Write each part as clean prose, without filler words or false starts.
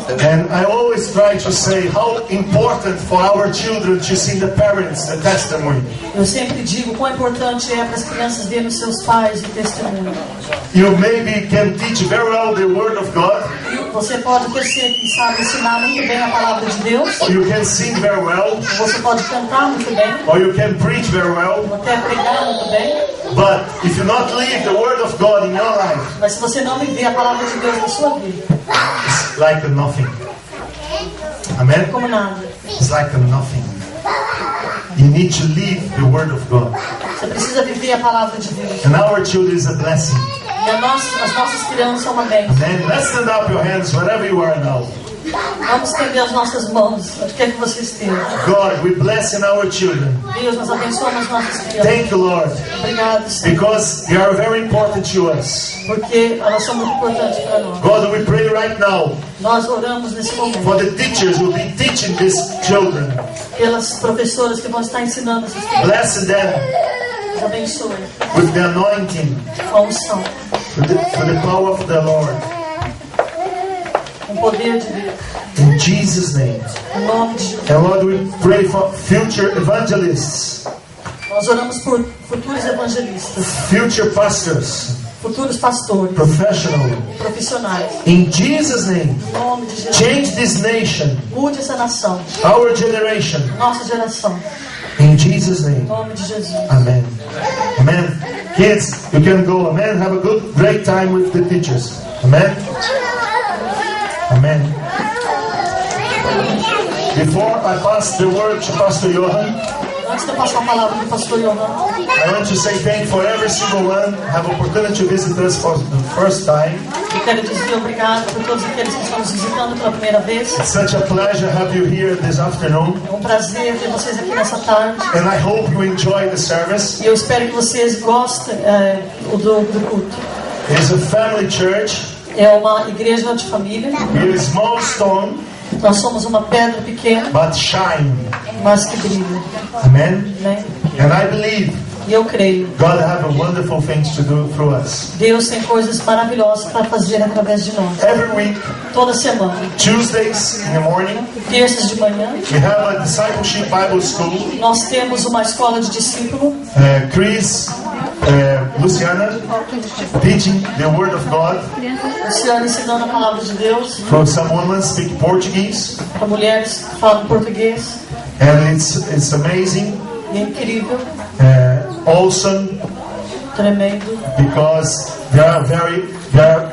And I always try to say how important for our children to see the parents, the testimony. Eu sempre digo quão importante é para as crianças verem os seus pais o testemunho. You maybe can teach very well the Word of God. Você pode ser que sabe ensinar muito bem a palavra de Deus. Or you can sing very well. Você pode cantar muito bem. Or you can preach very well. Ou até pregar muito bem. But if you not live the Word of God in your life, mas se você não viver a palavra de Deus na sua vida, it's like nothing. Amen? Como nada. It's like nothing. You need to live the Word of God. Você precisa viver a palavra de Deus. And our children is a blessing. E as nossas crianças são uma bênção. Amen. Let's stand up your hands wherever you are now. Vamos estender as nossas mãos, onde quer que você esteja. God, we bless in our children. Deus, nós abençoamos nossas crianças. Thank you, Lord. Obrigado, Senhor. Because they are very important to us. Porque elas são muito importantes para nós. God, we pray right now. Nós oramos nesse momento. For the teachers who will be teaching these children. Pelas professoras que vão estar ensinando essas crianças. Bless them. Os abençoe. With the anointing. Com a unção. With the power of the Lord. Com o poder de Deus. In Jesus' name. Em nome de Jesus. And Lord, we pray for future evangelists. Nós oramos por futuros evangelistas. Future pastors. Futuros pastores. Profissionais. In Jesus' name. Em nome de Jesus. Change this nation. Mude essa nação. Our generation. Nossa geração. In Jesus' name. Em nome de Jesus. Amen. Amen. Kids, you can go. Amen. Have a good, great time with the teachers. Amen. Amen. Before I pass the word to Pastor Johan, antes de eu passar a palavra para o pastor Johan, I want to say thank you for every single one who have opportunity to visit us for the first time. Eu quero dizer obrigado por todos aqueles que estão nos visitando pela primeira vez. It's such a pleasure to have you here this afternoon. É prazer ter vocês aqui nessa tarde. And I hope you enjoy the service. E eu espero que vocês gostem do culto. It's a family church. É uma igreja de família. We're a small stone. Nós somos uma pedra pequena, but shine. Mas que brilha. Amen. Né? And I believe. E eu creio. God have a wonderful things to do through us. Deus tem coisas maravilhosas para fazer através de nós. Every week. Toda semana. Tuesdays in the morning. Terças de manhã. We have a discipleship Bible school. Nós temos uma escola de discípulo. Chris, Luciana, teaching the Word of God. Luciana ensinando a palavra de Deus. For some women speak Portuguese. Para mulheres que falam português. And it's amazing. E é incrível. Awesome. Tremendo. Because they are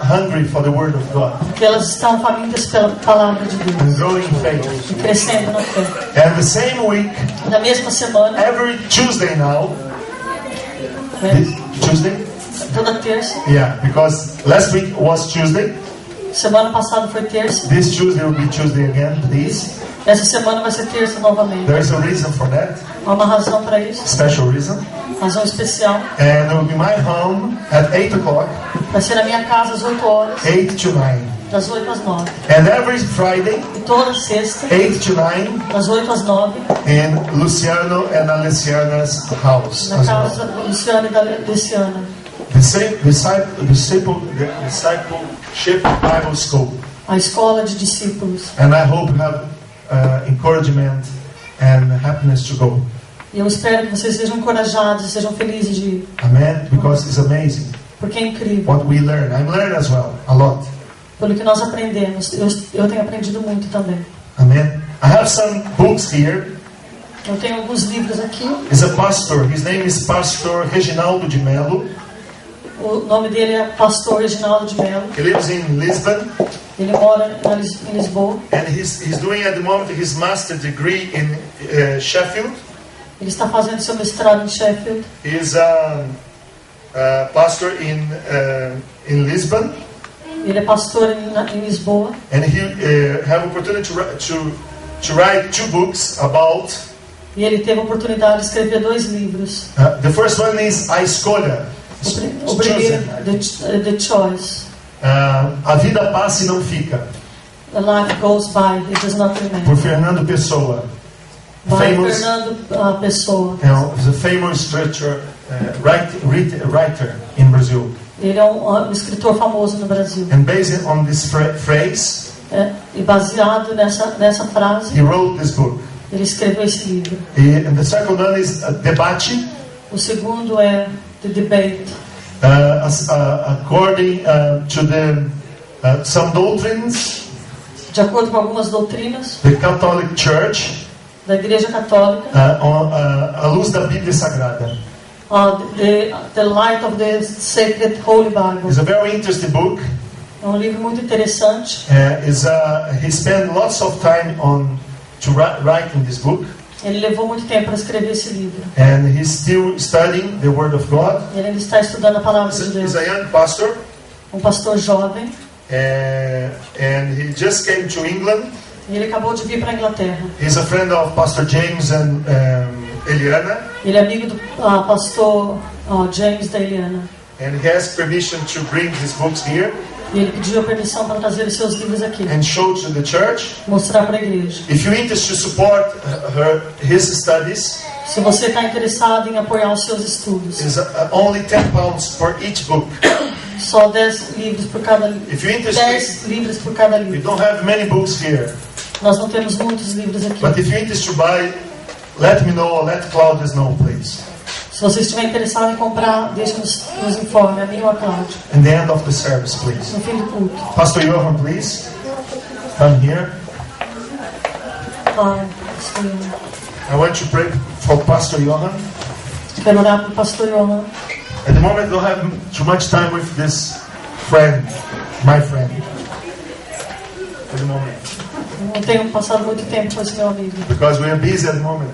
hungry for the Word of God. Porque elas estão famintas pela palavra de Deus. And growing in faith. E crescendo na fé. And the same week. Na mesma semana. Every Tuesday now. Tuesday? Toda terça. Yeah, because last week was Tuesday. Semana passada foi terça. This Tuesday will be Tuesday again, please. Essa semana vai ser terça novamente. There is a reason for that. Há uma razão para isso. Special reason. Razão especial. And it will be my home at 8 o'clock. Vai ser na minha casa às 8 horas. 8 to 9. Das 8 às 9. And every Friday. E toda sexta. 8 to 9. Das 8 às 9. In Luciano and Alessiana's house. Na casa do Luciano e da Luciana. The same discipleship Bible school. A escola de discípulos. And I hope you have encouragement and happiness to go. E eu espero que vocês sejam encorajados e sejam felizes de ir. Amen. Because it's amazing. Porque é incrível. What we learn. I'm learning as well a lot. Pelo que nós aprendemos, eu tenho aprendido muito também. Amen. I have some books here. Eu tenho alguns livros aqui. He's a pastor. His name is Pastor Reginaldo de Mello. O nome dele é Pastor Reginaldo de Mello. He lives in Lisbon. Ele mora em Lisboa. And he's doing at the moment his master degree in Sheffield. Ele está fazendo seu mestrado em Sheffield. He's a pastor in Lisbon. Ele é pastor em Lisboa. And he have opportunity to write 2 books about. E ele teve a oportunidade de escrever 2 livros. The first one is A Escolha. O primeiro, The Choice. A vida passa e não fica. The life goes by, it does not remain. Por Fernando Pessoa. Famous, Fernando Pessoa. The famous writer in Brazil. Ele é um escritor famoso no Brasil. And based on this phrase, E baseado nessa frase, he wrote this book. ele escreveu esse livro. And the second one is debate. O segundo é The Debate. According to the some doctrines, De acordo com algumas doutrinas the Catholic Church, da Igreja Católica, à luz da Bíblia Sagrada. The Light of the Sacred Holy Bible. It's a very interesting book. É um livro muito interessante. He spent lots of time to writing this book. Ele levou muito tempo para escrever esse livro. And he's still studying the Word of God. Ele ainda está estudando a palavra de Deus. He's a young pastor. Um pastor jovem. And he just came to England. E ele acabou de vir para a Inglaterra. He's a friend of Pastor James and Eliana. Ele é amigo do pastor James da Eliana. And he has permission to bring his books here. E ele pediu a permissão para trazer os seus livros aqui. And show to the church. Mostrar para a igreja. If you're interested to support his studies, se você está interessado em apoiar os seus estudos, it's only £10 for each book. Só 10 livros por cada livro. 10 livros por cada livro. We don't have many books here. Nós não temos muitos livros aqui. But if you're interested to buy, let me know or let Claudius know, please. Se você estiver interessado em comprar, deixe-nos informe, a mim ou a Cláudia. In the end of the service, please. No fim do culto. Pastor Johan, please. Come here. I want to pray for Pastor Johan. Quero orar para o Pastor Johan. At the moment, I don't have too much time with this friend, my friend. At the moment. Não tenho passado muito tempo com esse meu amigo. Because we are busy at the moment.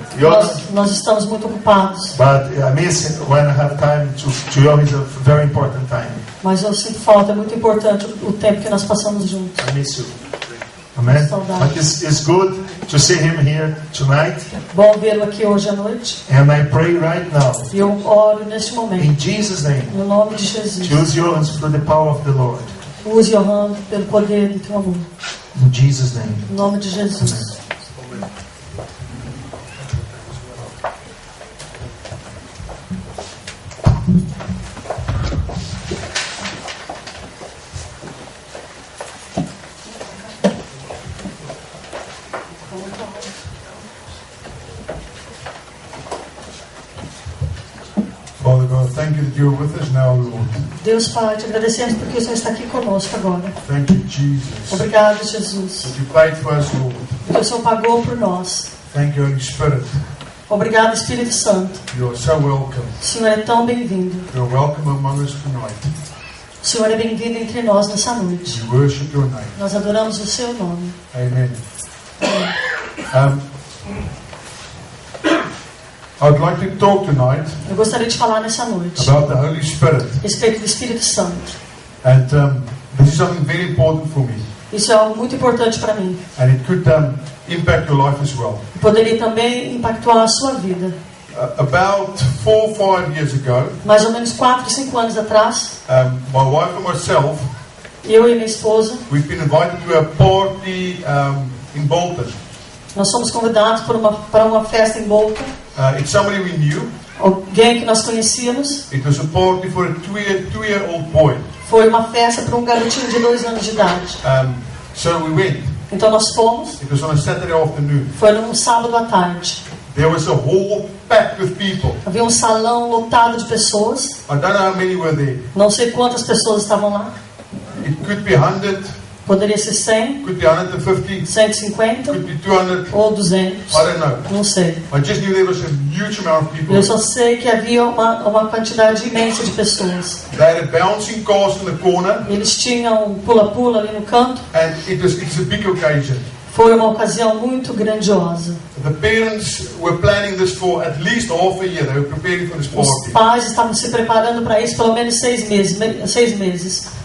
Nós estamos muito ocupados. But I miss when I have time to Johan is a very important time. Mas eu sinto falta, é muito importante o tempo que nós passamos juntos. I miss you. Amen. But it's good to see him here tonight. Bom vê-lo aqui hoje à noite. And I pray right now. E eu oro neste momento. In Jesus' name. No nome de Jesus. Use Johan through the power of the Lord. Use Johan pelo poder do teu amor. In Jesus' name. No nome de Jesus. Amen. Father God, thank you that you are with us now, Lord. Deus Pai, te agradecemos porque o Senhor está aqui conosco agora. Thank you, Jesus. Obrigado, Jesus. That you paid for us, Lord. Porque o Senhor pagou por nós. Thank you, Holy Spirit. Obrigado, Espírito Santo. You are so welcome. O Senhor é tão bem-vindo. You are welcome among us tonight. O Senhor é bem-vindo entre nós nessa noite. We worship your name. Nós adoramos o seu nome. Amen. I'd like to talk tonight Eu gostaria de falar nessa noite about the Holy Spirit. a respeito do Espírito Santo. And this is something very important for me. Isso é algo muito importante para mim. And it could impact your life as well. Poderia também impactar a sua vida. About 4 or 5 years ago, Mais ou menos 4 ou 5 anos atrás, my wife and myself, eu e minha esposa, we've been invited to a party in Bolton. nós fomos convidados para uma festa em Bolton. It's somebody we knew. Alguém que nós conhecíamos. It was a party for a two-year-old boy. Foi uma festa para um garotinho de 2 anos de idade. So we went. Então nós fomos. It was on a Saturday afternoon. Foi num sábado à tarde. There was a hall packed with people. Havia um salão lotado de pessoas. I don't know how many were there. Não sei quantas pessoas estavam lá. It could be 100. Poderia ser 100, Could be 150. 150 Could be 200. ou 200. I don't know. Não sei. I just knew there was a huge amount of people. Eu só sei que havia uma quantidade imensa de pessoas. They had a bouncing castle in the corner. Eles tinham um pula-pula ali no canto. And it's a big occasion. Foi uma ocasião muito grandiosa. The parents were planning this for at least half a year. They were preparing for this Os party. pais estavam se preparando para isso pelo menos 6 meses.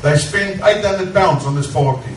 They spent £800 on this party.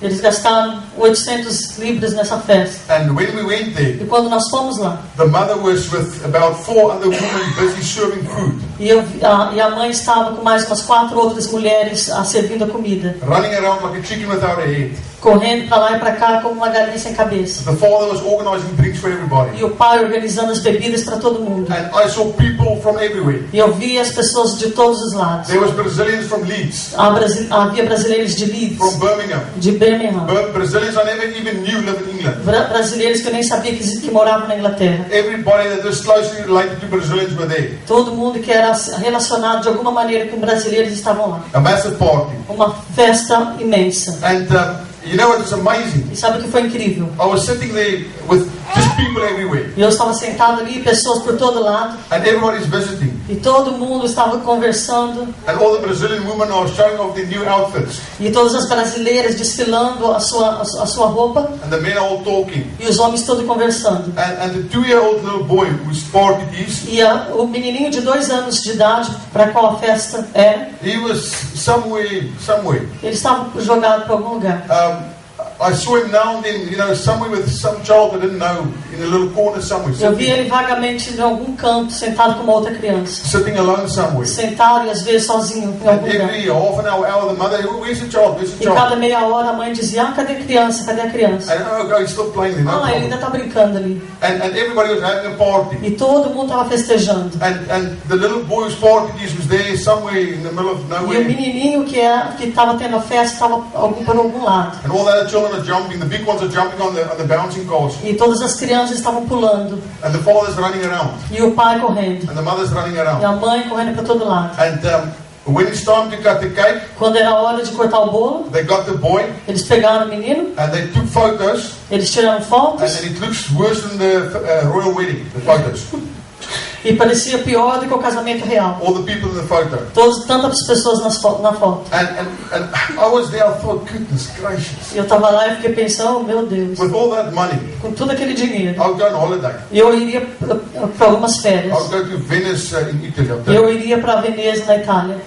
Eles gastaram 800 libras nessa festa. And when we went there, E quando nós fomos lá, the mother was with about 4 other women busy serving food, e a mãe estava com mais umas 4 outras mulheres servindo a comida. running around like a chicken without a head. correndo para lá e para cá como uma galinha sem cabeça. The father was organizing drinks for everybody. E o pai organizando as bebidas para todo mundo. And I saw people from everywhere. E eu via as pessoas de todos os lados. There was Brazilians from Leeds, Havia brasileiros de Leeds, from Birmingham. de Birmingham, Brazilians I never even knew live in England. brasileiros que eu nem sabia que moravam na Inglaterra. Everybody that was closely related to Brazilians were there. Todo mundo que era relacionado de alguma maneira com brasileiros estavam lá. A massive party. Uma festa imensa. And you know what was amazing? E sabe o que foi incrível? I was sitting there with just people everywhere. E eu estava sentado ali, pessoas por todo lado. And everybody's visiting. E todo mundo estava conversando. And all the Brazilian women are showing off their new outfits. E todas as brasileiras desfilando a sua roupa. And the men are all talking. E os homens todos conversando. And the 2-year-old little boy whose party it is, E o menininho de 2 anos de idade, para qual a festa era, he was somewhere. ele estava jogado para algum lugar. I saw him now and then, you know, somewhere with some child I didn't know, in a little corner somewhere, Eu vi ele vagamente em algum canto, sentado com uma outra criança. sitting alone somewhere. Sentado e às vezes sozinho em And algum lugar. every half an hour, the mother, where's the child? Where's the E child? cada meia hora a mãe dizia, cadê a criança? Cadê a criança? And oh, he's still playing there, no Ele ainda problem. está brincando ali. And everybody was having a party. E todo mundo estava festejando. And the little boy whose party it is was there somewhere in the middle of E o nowhere. menininho que estava tendo a festa estava por algum lado. And all the other children are jumping. The big ones are jumping on the bouncing castle. E todas as crianças estavam pulando. And the father's running around. E o pai correndo. And the mother's running E around. a mãe correndo para todo lado. And when it's time to cut the cake, Quando era a hora de cortar o bolo, they got the boy eles pegaram o menino, and they took photos. eles tiraram And fotos it looks worse than the royal wedding, the photos. e parecia pior do que o casamento real. All the people in the photo. Tantas pessoas na foto. And I was there, I thought, goodness gracious. E eu estava lá e fiquei pensando, meu Deus, With all that money, com todo aquele dinheiro. I'll go on holiday. Eu iria para algumas férias. I'll go to Venice in Italy. Eu iria para Veneza, na Itália.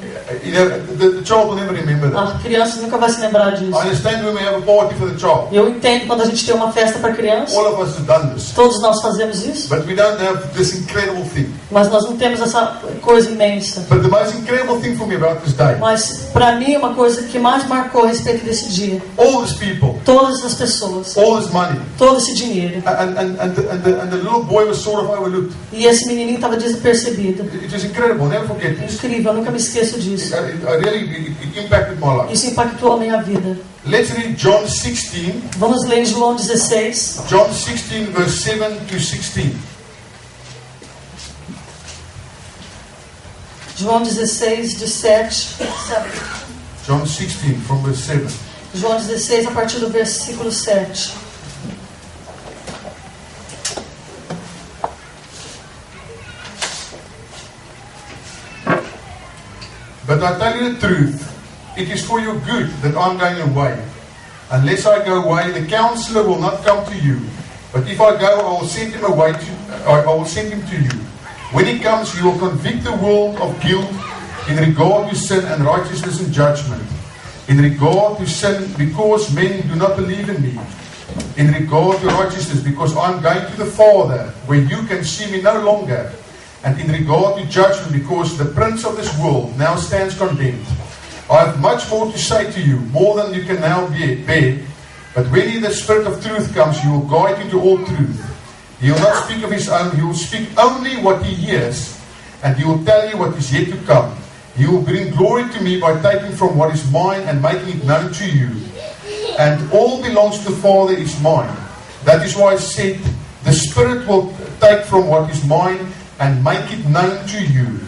You know, the child will never remember that. A criança nunca vai se lembrar disso. I understand when we have a party for the child. Eu entendo quando a gente tem uma festa para criança. All of us have done this. Todos nós fazemos isso. But we don't have this incredible thing. Mas nós não temos essa coisa imensa. But the most incredible thing for me about this day, Mas para mim uma coisa que mais marcou a respeito desse dia, all these people, todas as pessoas, all this money, todo esse dinheiro. and the little boy was sort of overlooked. E esse menininho estava despercebido. It was incredible. I'll never forget this. Incrível, eu nunca me esqueço disso. It impacted my life. Isso impactou a minha vida. Let's read John 16. Vamos ler João 16. John 16, verse 7 to 16. João 16, de 7. John 16, from verse 7. João 16, a partir do versículo 7. But I tell you the truth, it is for your good that I'm going away. Unless I go away, the counselor will not come to you. But if I go, I will send him away I will send him to you. When he comes, he will convict the world of guilt in regard to sin and righteousness and judgment. In regard to sin, because men do not believe in me. In regard to righteousness, because I am going to the Father, where you can see me no longer. And in regard to judgment, because the prince of this world now stands condemned. I have much more to say to you, more than you can now bear. But when the Spirit of truth comes, he will guide you to all truth. He will not speak of his own, he will speak only what he hears, and he will tell you what is yet to come. He will bring glory to me by taking from what is mine and making it known to you. And all belongs to the Father is mine. That is why I said, the Spirit will take from what is mine and make it known to you.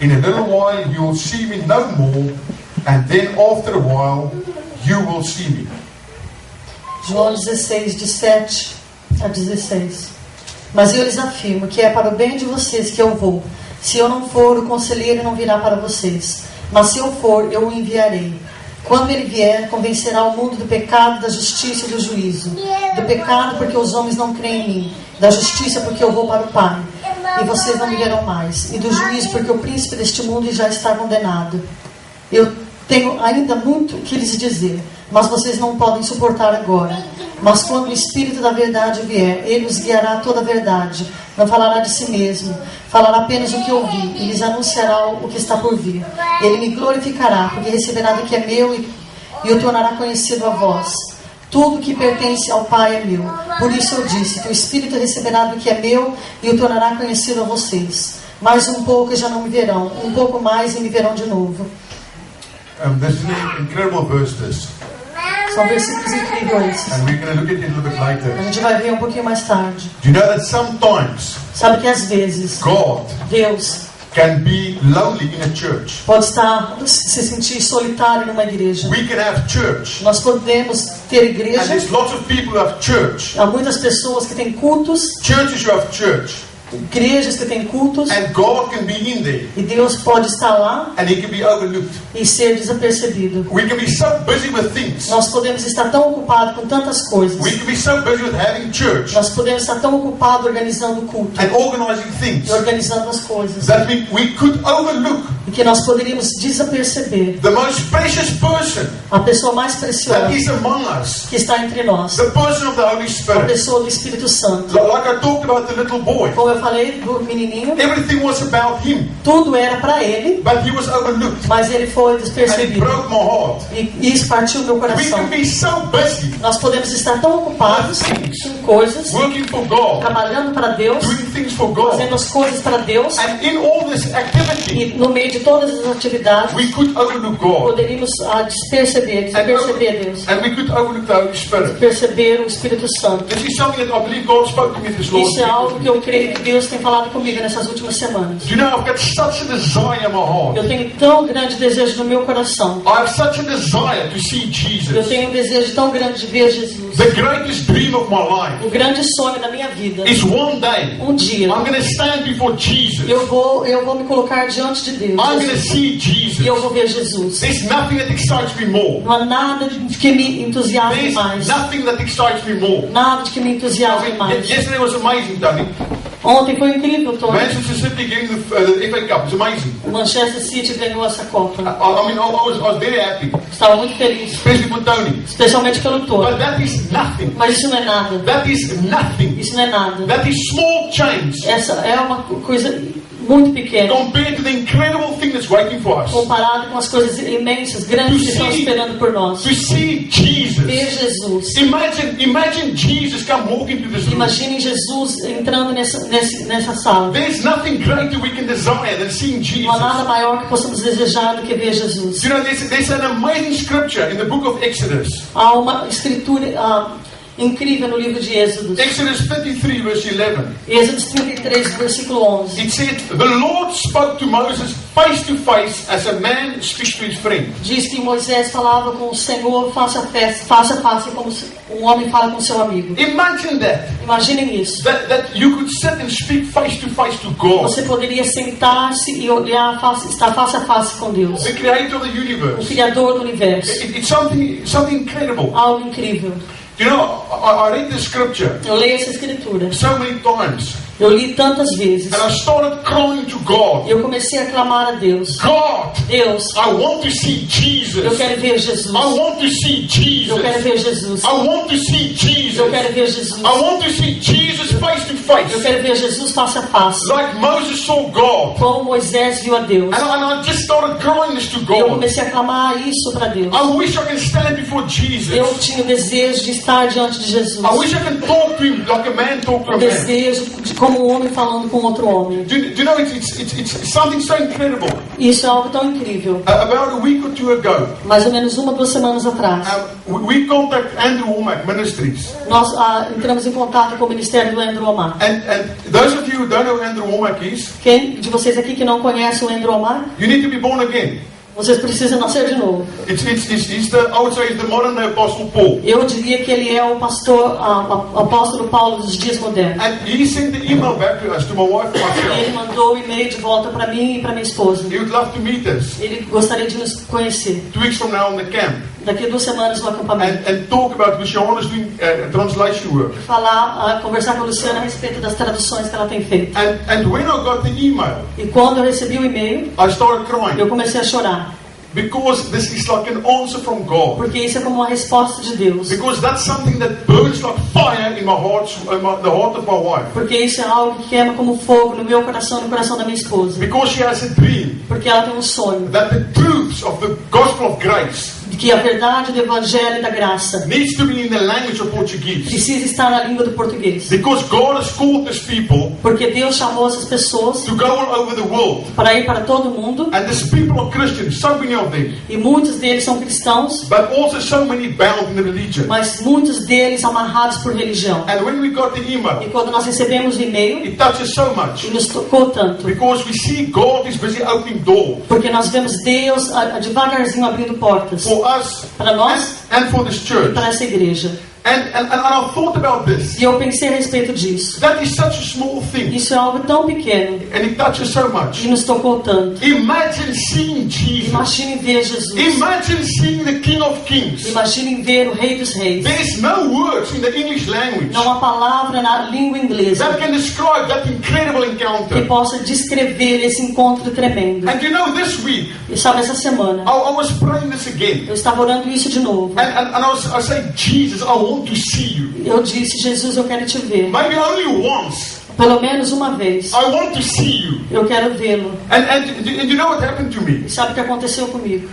In a little while you will see me no more, and then after a while you will see me. João 16, de 7 a 16. Mas eu lhes afirmo que é para o bem de vocês que eu vou. Se eu não for, o conselheiro não virá para vocês. Mas se eu for, eu o enviarei. Quando ele vier, convencerá o mundo do pecado, da justiça e do juízo. Do pecado, porque os homens não creem em mim. Da justiça, porque eu vou para o Pai, e vocês não me verão mais. E do juízo, porque o príncipe deste mundo já está condenado. Eu tenho ainda muito que lhes dizer, mas vocês não podem suportar agora. Mas quando o Espírito da verdade vier, ele os guiará a toda a verdade. Não falará de si mesmo, falará apenas o que ouvi, e lhes anunciará o que está por vir. Ele me glorificará, porque receberá do que é meu e o tornará conhecido a vós. Tudo que pertence ao Pai é meu. Por isso eu disse que o Espírito receberá do que é meu e o tornará conhecido a vocês. Mais um pouco e já não me verão. Um pouco mais e me verão de novo. This is an incredible verse, this. São versículos incríveis. And we're going to look at it a little bit A later. gente vai ver um pouquinho mais tarde. Do you know that sometimes Sabe que às vezes God Deus can be lonely in a church? pode se sentir solitário numa igreja. We can have church. Nós podemos ter And igreja. there's lots of people who have church. Há muitas pessoas que têm cultos, Churches who have church. igrejas que têm cultos, And God can be in there. e Deus pode estar lá And He can be overlooked. e ser desapercebido. We can be so busy with things. Nós podemos estar tão ocupados com tantas coisas. We can be so busy with having church Nós podemos estar tão ocupados organizando o culto and organizing things e organizando as coisas, that we could overlook e que nós poderíamos desaperceber the most precious person a pessoa mais that preciosa is among us, que está entre nós, the person of the Holy a Spirit. pessoa do Espírito Santo. Like I talked about the little boy. Como eu falei do menininho, Everything was about him, tudo era para ele, but he was overlooked. mas ele foi And it despercebido. broke my heart. E isso partiu meu We coração. can be so busy Nós podemos estar tão ocupados com coisas, working for God, trabalhando para Deus, doing things for God. fazendo as coisas para Deus, And in all this activity, e no meio de todas as atividades, we could overlook God. poderíamos desaperceber Deus, And we could overlook the Holy Spirit. perceber o Espírito Santo. This is something that I believe God spoke to me this last Isso é algo que week. eu creio que Deus tem falado comigo nessas últimas semanas. Do you know, I've got such a desire in my heart. Eu tenho tão grande desejo no meu coração. I have such a desire to see Eu Jesus. tenho um desejo tão grande de ver Jesus. The greatest dream of my life O grande sonho da minha vida. is one day Um dia I'm going to stand before Jesus. eu vou me colocar diante de Deus. I'm going to see E eu Jesus. vou ver Jesus. There's nothing that excites me more. Não há nada de que me entusiasme There's mais. nothing that excites me more. Nada de que me entusiasme mais. Yesterday was amazing, Tony. Ontem foi incrível, Tony. Manchester City getting the FA Cup. It's amazing. O Manchester City ganhou essa Copa. I was very happy, Estava muito feliz. especially for Tony. Especialmente pelo Tony. But that is nothing. Mas isso não é nada. That is nothing. Isso não é nada. That is small change Essa é uma coisa muito pequena compared to the incredible thing that's waiting for us. comparado com as coisas imensas, grandes que estão esperando por nós. To see Ver Jesus. Jesus. Imagine Jesus come walking through this room. Imaginem Jesus entrando nessa sala. There's nothing greater we can desire than seeing Jesus. Não há nada maior que possamos desejar do que ver Jesus. You know, there's an amazing scripture in the book of Exodus. Há uma escritura incrível no livro de Êxodo. Exodus 33 verse 11. Êxodo 33, versículo 11. It said, the Lord spoke to Moses face to face as a man speaks to his friend. Diz que Moisés falava com o Senhor face a face, como um homem fala com seu amigo. Imagine that. Imaginem isso. That you could sit and speak face to God. Você poderia sentar-se e olhar, estar face a face com Deus, The creator of the o universe. Criador do universo. It's something incredible. Algo incrível. You know, I read the scripture Eu leio essa escritura. so many times. Eu li tantas vezes. And I started crying to God. Eu comecei a clamar a Deus. God, Deus, I want to see Jesus. eu quero ver Jesus. I want to see Eu quero Jesus. ver Jesus. I want to see Jesus. Eu quero ver Jesus. I want to see Jesus face to Eu face. quero ver Jesus face a face. Like Moses saw God. Como Moisés viu a Deus. And I just started crying this to E eu God. comecei a clamar isso para Deus. I wish I can stand before Jesus. Eu tinha o desejo de estar diante de Jesus. I wish I can talk to him like a man talk to O a man. desejo de como um homem falando com outro homem. Do you know, it's something so incredible. Isso é algo tão incrível. About a week or two ago, Mais ou menos 1 ou 2 semanas atrás, we contact Andrew Womack Ministries. nós entramos em contato com o ministério do Andrew Omar. And those of you who don't know who Andrew Womack is, Quem de vocês aqui que não conhece o Andrew Omar, you need to be born again. vocês precisam nascer de novo. I would say he's the modern day Apostle Paul. Eu diria que ele é o pastor, apóstolo Paulo dos dias modernos. And he sent the email back to us, to my wife and Ele myself. mandou o e-mail de volta para mim e para minha esposa. He would love to meet us Ele gostaria de nos conhecer 2 weeks from now in the camp daqui a 2 semanas no acampamento. and talk about Luciana's doing translation work. Conversar com a Luciana a respeito das traduções que ela tem feito. And when I got the email, E quando eu recebi o e-mail, I started eu crying comecei a chorar. because this is like an answer from God. Porque isso é como uma resposta de Deus. Because that's something that burns like fire in my heart, the heart of my wife. Porque isso é algo que queima como fogo no meu coração e no coração da minha esposa. Because she has a dream Porque ela tem um sonho that the truths of the gospel of grace que a verdade do Evangelho e da graça needs to be in the language of Portuguese. precisa estar na língua do português. Because God has called these people Porque Deus chamou essas pessoas to go all over the world. para ir para todo mundo, And these people are Christians, so many of them. e muitos deles são cristãos, But also so many bound in the religion. mas muitos deles amarrados por religião. And when we got the email, E quando nós recebemos o e-mail, it touches so much. e nos tocou tanto, Because we see God is busy opening doors porque nós vemos Deus devagarzinho abrindo portas for us para nós and for this e church. para essa igreja. And I thought about this. E eu pensei a respeito disso. That is such a small thing. Isso é algo tão pequeno And it touches so much. e nos tocou tanto. Imagine seeing Jesus. Imaginem ver Jesus. Imagine seeing the King of Kings. Imaginem ver o Rei dos Reis. There's no words in the English language Não há palavra na língua inglesa that can describe that incredible que encounter. possa descrever esse encontro tremendo. And you know, this week, E sabe, essa semana, I was praying this again. eu estava orando isso de novo. And I was saying, Jesus, I want to see you. Eu disse, Jesus, eu quero te ver. Maybe only once. Pelo menos uma vez. I want to see you. Eu quero vê-lo. And you know what happened to me? E sabe o que aconteceu comigo?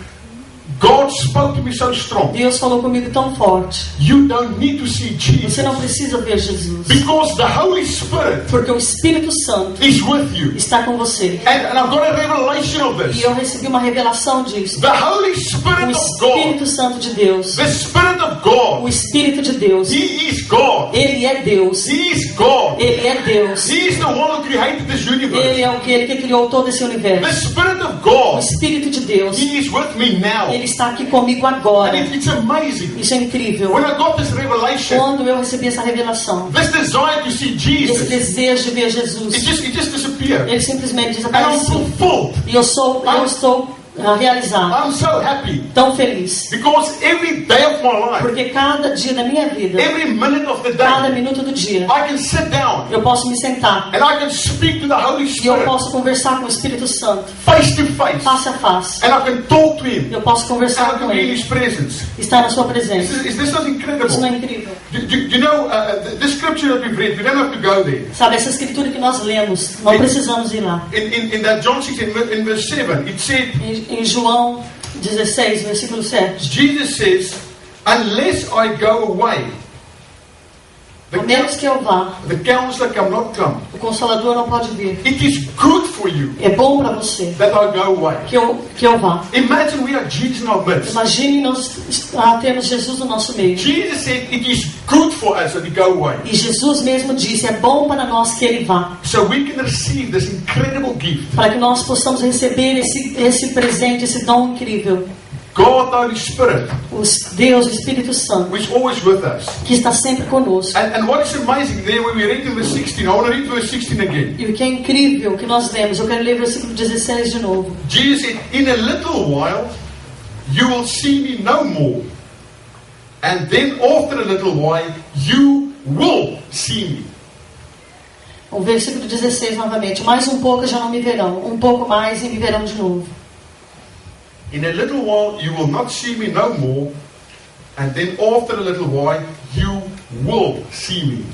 God spoke to me so strong. Deus falou comigo tão forte. You don't need to see Jesus. Você não precisa ver Jesus. Because the Holy Spirit Porque o Espírito Santo is with you. está com você. And I've got a revelation of E this. eu recebi uma revelação disso. The Holy O Spirit of God. Espírito Santo de Deus. The Spirit of O God. Espírito de Deus. He is God. Ele é Deus. He is God. Ele é Deus. He is the one who created this universe. Ele é aquele que criou todo esse The universo. Spirit of O God. Espírito de Deus. He is with me now. Ele está aqui comigo And agora. it's amazing. Isso é incrível. When I got this revelation, Quando eu recebi essa revelação, this desire to see esse Jesus, desejo de ver Jesus, it just disappeared. ele simplesmente And I'm desapareceu. fulfilled. E eu estou realizado, I'm so happy. tão feliz. Because every day of my life, Porque cada dia da minha vida, every minute of the cada day, minuto do dia, I can sit down eu posso me sentar and I can speak to the Holy e eu Spirit posso conversar com o Espírito Santo, face to face. face a face. And I can talk to Him. Eu posso And I conversar can com be in Ele, His presence. estar na sua presença. Is this not incredible? Isso não é incrível? You know, the scripture that we've read, we don't have to go there. Sabe, essa escritura que nós lemos, não precisamos ir lá. In that John 6, in verse 7, it said, Em João 16, versículo 7. Jesus says, unless I go away, A menos que eu vá, the counselor cannot come. o Consolador não pode vir. It is good for you É bom para você that I go away. que eu vá. Imagine we are Jesus in our midst. Imagine nós termos Jesus no nosso meio. Jesus said it is good for us that we go away. E Jesus mesmo disse, é bom para nós que Ele vá. So we can receive this incredible gift. Para que nós possamos receber esse presente, esse dom incrível. God, the Holy Spirit, Deus, o Espírito Santo, who is always with us. que está sempre conosco. And what is amazing there when we read in verse 16, I want to read verse 16 again. E o que é incrível que nós lemos, eu quero ler o versículo 16 de novo. Jesus said, in a little while you will see me no more. And then after a little while you will see me. O versículo 16 novamente. Mais um pouco já não me verão. Um pouco mais e me verão de novo. In a little while you will not see me no more. And then after a little while you will see me.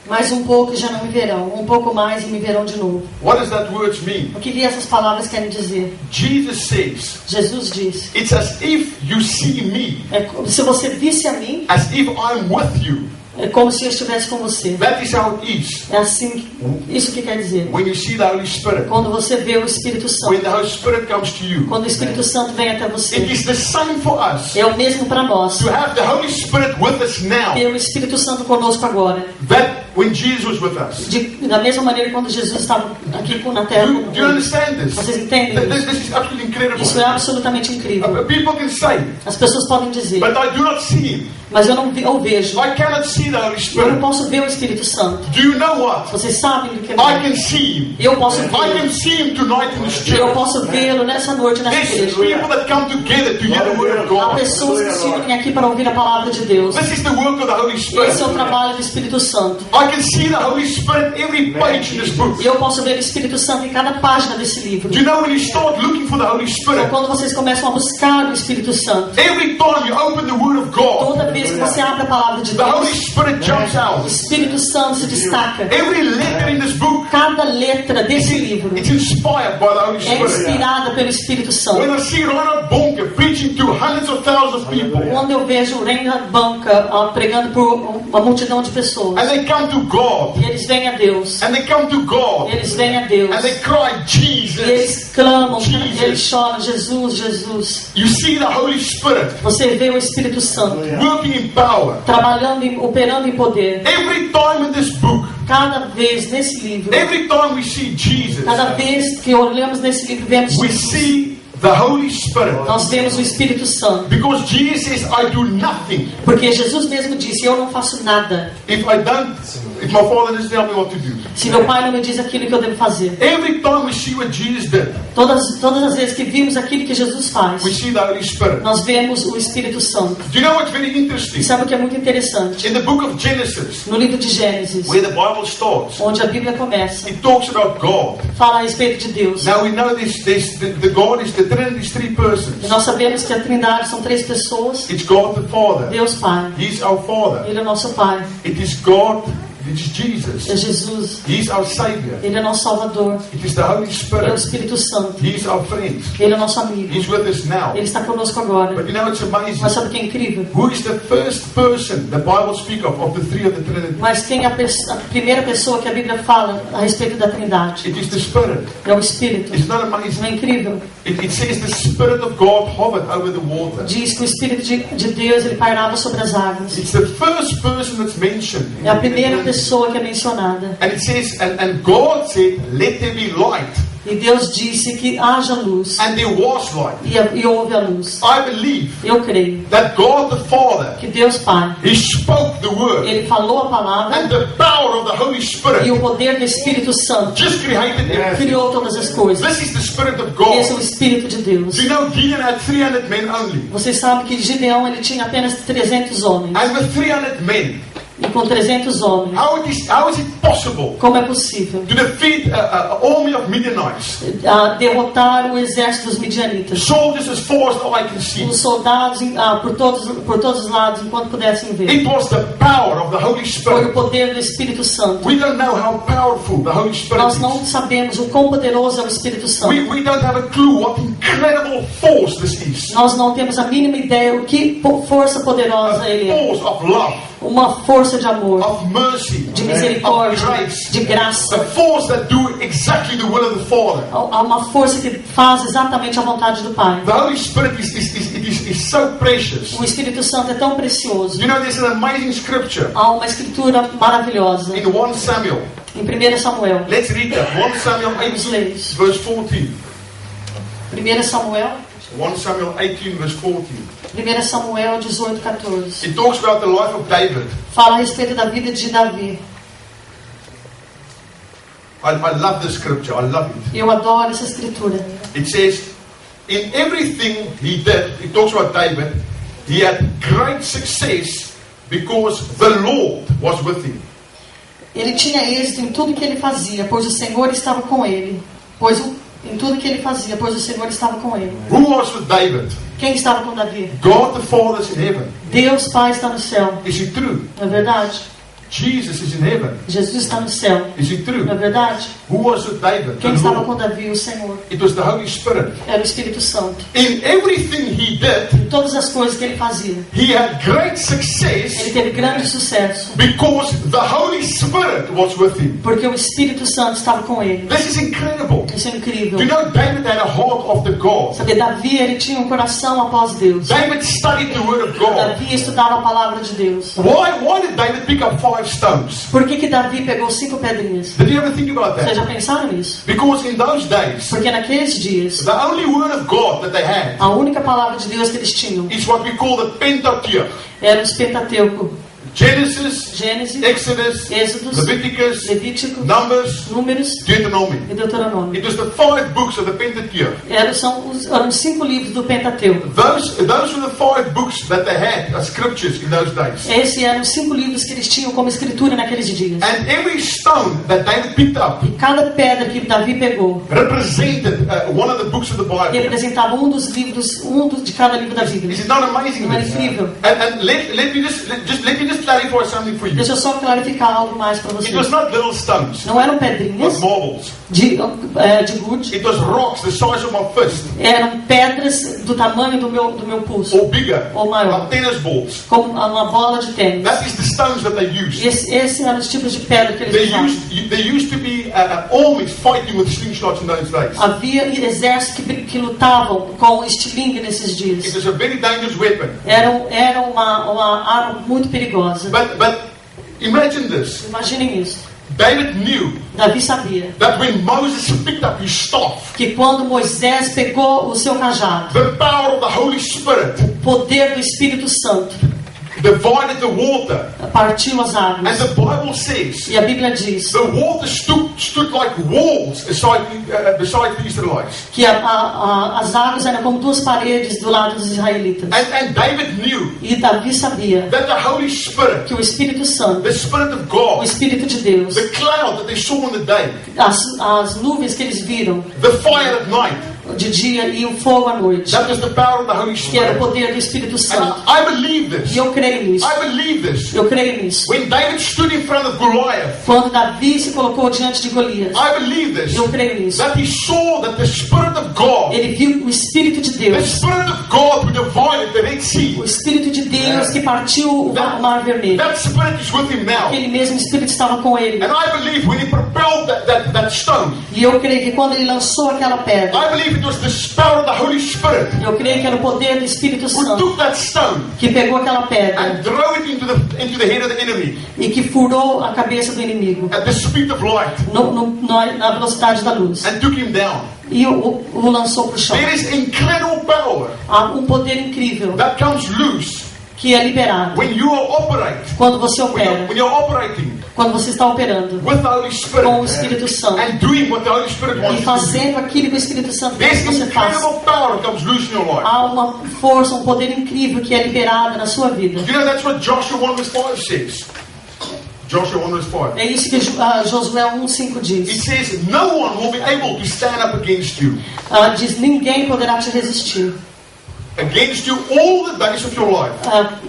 Mais um pouco e já não me verão. Um pouco mais e me verão de novo. What does that words mean? O que essas palavras querem dizer? Jesus says, Jesus diz. it's as if you see me, É como se você visse a mim, as if I'm with you. é como se eu estivesse com você. That is how it is. É assim, isso que quer dizer. When you see the Holy Spirit, Quando você vê o Espírito when Santo, the Holy Spirit comes to you, quando o Espírito Santo vem até it você, is the same for us. é o mesmo para nós. To have the Holy Spirit with us now, Ter o Espírito Santo conosco agora. that when Jesus was with us. Da mesma maneira que quando Jesus estava aqui na terra. Do you understand this? Vocês entendem isso? This is absolutely incredible. Isso é absolutamente incrível. People can say, As pessoas podem dizer, but I do not see Him. mas eu não o vejo. I cannot see the Holy Eu não Spirit. posso ver o Espírito Santo. Do you know what? Vocês sabem do que I é? can see Him. Eu posso I can vê-lo. see Him tonight in this Eu church. posso vê-lo nessa noite, nessa There's igreja. people that come together to hear the Word of Há God. pessoas que se unem aqui para ouvir a palavra de Deus. This is the work of the Holy Spirit. Esse é o trabalho do Espírito Santo. I can see the Holy Spirit every page in this book. E eu posso ver o Espírito Santo em cada página desse livro. Do you know when you start looking for the Holy Então, Spirit, quando vocês começam a buscar o Espírito Santo, every time you open the Word of God, toda vez vez que você abre a palavra de the Holy Deus, Spirit jumps o out. Espírito Santo se destaca. Every letter in this book Cada letra desse livro it's inspired by the Holy é Spirit. inspirada pelo Espírito When Santo. I see Reinhard Bonke preaching to hundreds of thousands of people, Quando eu vejo o Reinhard Banca pregando por uma multidão de pessoas, and they come to God, e eles vêm a Deus, and they come to God, eles vêm a Deus, and they cry, e Jesus. eles clamam, Jesus. eles choram, Jesus, Jesus. You see the Holy Spirit Você vê o Espírito Santo working in power. trabalhando, operando em poder. Every time in this book, Cada vez nesse livro, every time we see Jesus, cada vez que olhamos nesse livro, vemos we Jesus. see the Holy Spirit. Nós vemos o Espírito Santo. Because Jesus says, I do nothing Porque Jesus mesmo disse, eu não faço nada if my Father doesn't tell me what to do. se meu Pai não me diz aquilo que eu devo fazer. Every time we see what Jesus did, Todas as vezes que vimos aquilo que Jesus faz, we see the Holy Spirit. nós vemos o Espírito Santo. Do you know what's very E interesting? sabe o que é muito interessante? In the book of Genesis, No livro de Gênesis, where the Bible starts, onde a Bíblia começa, it talks about God. fala a respeito de Deus. Now we know the God is the Trinity, is three E persons. nós sabemos que a Trindade são 3 pessoas. It's God the Father. Deus Pai, He's our Father. Ele é nosso Pai. It is God, it is É Jesus. Jesus, He's our Savior. Ele é nosso Salvador. It is the Holy Ele é o Spirit. Espírito Santo. He's our friend. Ele é nosso amigo. He's with us now. Ele está conosco agora. But you know it's amazing. Mas sabe o que é incrível? Who is the first person the Bible speaks of the three of the Trinity? Mas quem é a primeira pessoa que a Bíblia fala a respeito da Trindade? It is the Spirit. É o Espírito. It's not Não amazing. é incrível? It says the Spirit of God hovered over the water. Diz que o Espírito de Deus ele pairava sobre as águas. It's the first person that's mentioned. É a primeira pessoa que é mencionada. And it says, and God said, let there be light. E Deus disse que haja luz. And there was light. E houve a luz. I believe Eu creio that God the Father, que Deus Pai, He spoke the word. Ele falou a palavra And the power of the Holy e Spirit o poder do Espírito Santo just created everything. criou todas as coisas. This is the Spirit of Esse é o God. Espírito de Deus. Do you know Gideon had 300 men only? Vocês sabem que Gideão ele tinha apenas 300 homens. And with 300 men, E com 300 homens, how is it possible como é possível to defeat an army of Midianites? derrotar o exército dos midianitas? Soldiers as far as the eye can see. Os soldados por todos os lados, enquanto pudessem ver. It was the power of the Holy Foi o Spirit. poder do Espírito Santo. We don't know how powerful the Holy Spirit Nós não is. sabemos o quão poderoso é o Espírito Santo. We don't have a clue what incredible force this is. Nós não temos a mínima ideia o que força poderosa ele A é. force of love, Uma força de amor, of mercy, de of misericórdia, grace. de graça. The force that do exactly the will of the Father. Há uma força que faz exatamente a vontade do Pai. The Holy Spirit is so precious. O Espírito Santo é tão precioso. You know, there's an amazing scripture Há uma escritura maravilhosa in 1 Samuel. em 1 Samuel. Let's read that. 1 Samuel 18, verse 14. 1 Samuel, 1 Samuel 18, verse 14. 1 Samuel 18, 14. It talks about the life of David. Fala a respeito da vida de Davi. I love this scripture. I love it. Eu adoro essa escritura. It says, in everything he did, it talks about David, he had great success because the Lord was with him. Ele tinha êxito em tudo que ele fazia, pois o Senhor estava com ele. Em tudo que ele fazia, pois o Senhor estava com ele. Who was with David? Quem estava com Davi? God the Father is in heaven. Deus Pai está no céu. Is it true? Não é verdade? Jesus is in heaven. Jesus está no céu. Is it true? Não é verdade? Who was with David? Quem The estava Lord. com Davi? O Senhor. It was the Holy Spirit. Era o Espírito Santo. In everything he did, Em todas as coisas que ele fazia, he had great ele success teve grande sucesso, because the Holy Spirit was with him. porque o Espírito Santo estava com ele. This is incredible. Isso é incrível. Do you know David had a heart of the God? Sabe, Davi, ele tinha um coração após Deus. David studied the Word of God. Davi estudava a palavra de Deus. Why did David pick up 5 stones? Por que Davi pegou 5 pedrinhas? Did you ever think about Vocês já that? pensaram nisso? Because in those days, Porque naqueles dias, the only Word of God that they had a única palavra de Deus que eles tinham is what we call the Pentateuch. era os Pentateuco. Genesis, Gênesis, Exodus, Êxodos, Leviticus, Levítico, Numbers, Números Deuteronomy. e Deuteronômio. It was the 5 books of the Pentateuch. Eram os 5 livros do Pentateuco. Those were the 5 books that they had as scriptures in those days. Esses eram os 5 livros que eles tinham como escritura naqueles dias. And every stone that David picked up Cada pedra que Davi pegou represented one of the books of the Bible. representava um dos livros, de cada livro da Bíblia. Is it not amazing? Não é This? incrível? And let me just clarify something for you. Deixa eu só clarificar algo mais para It was vocês. not little stones, Não eram but pedrinhas marbles. de gude, It was rocks the size of my fist eram pedras do tamanho do meu pulso, or bigger, ou maior, like tennis balls. como uma bola de tênis. That is the stones that they used. Esses eram os tipos de pedra que eles usavam. There used to be armies fighting with slingshots in those days. Havia exércitos que lutavam com estilingue nesses It dias. was a very dangerous weapon. Era uma arma muito perigosa. But imagine this. Imaginem isso. David knew Davi sabia that when Moses picked up his staff, que quando Moisés pegou o seu cajado, the power of the Holy Spirit o poder do Espírito Santo divided the water. partiu as And águas. the Bible says E a Bíblia diz the water stood like walls beside the Israelites. que as águas eram como duas paredes do lado dos israelitas. And David knew E Davi sabia that the Holy Spirit, que o Espírito Santo, the Spirit of o God, Espírito de Deus, the cloud that they saw in the day, as nuvens que eles viram the fire at night, de dia e o fogo à noite, that was the power of the Holy que era o Spirit. poder do Espírito And Santo. I believe this. E eu creio nisso. I believe this. Eu creio nisso. When David stood in front of Goliath, Quando Davi se colocou diante de Golias, I believe this. eu creio nisso. That he saw that the Spirit of God, Ele viu o Espírito de the Deus, Spirit of God who divided the Red Sea, o Espírito de Deus que partiu o Mar Vermelho. that Spirit is with him now. Aquele mesmo Espírito estava com ele. And I believe when he propelled that stone, E eu creio que quando ele lançou aquela pedra, I believe it was the power of the Holy Spirit eu creio que era o poder do Espírito who Santo took that stone que pegou aquela pedra and drove it into the head of the enemy e que furou a cabeça do inimigo at the speed of light na velocidade da luz and took him down. e o lançou para o chão. There is incredible power Há um poder incrível that comes loose que é liberado when you operate, quando você opera, when you're operating quando você está operando with the Holy Spirit com o Espírito Santo and doing what the Holy Spirit e wants you to do. fazendo aquilo que o Espírito Santo quer There's que você faça. incredible power that comes loose in your life. Há uma força, um poder incrível que é liberado na sua vida. You know, that's what Joshua 1 verse 5 says. Joshua 1 verse 5. É isso que Josué 1:5 It diz. says, no one will be able to stand up against you. Diz, ninguém poderá te resistir Against you all the days of your life.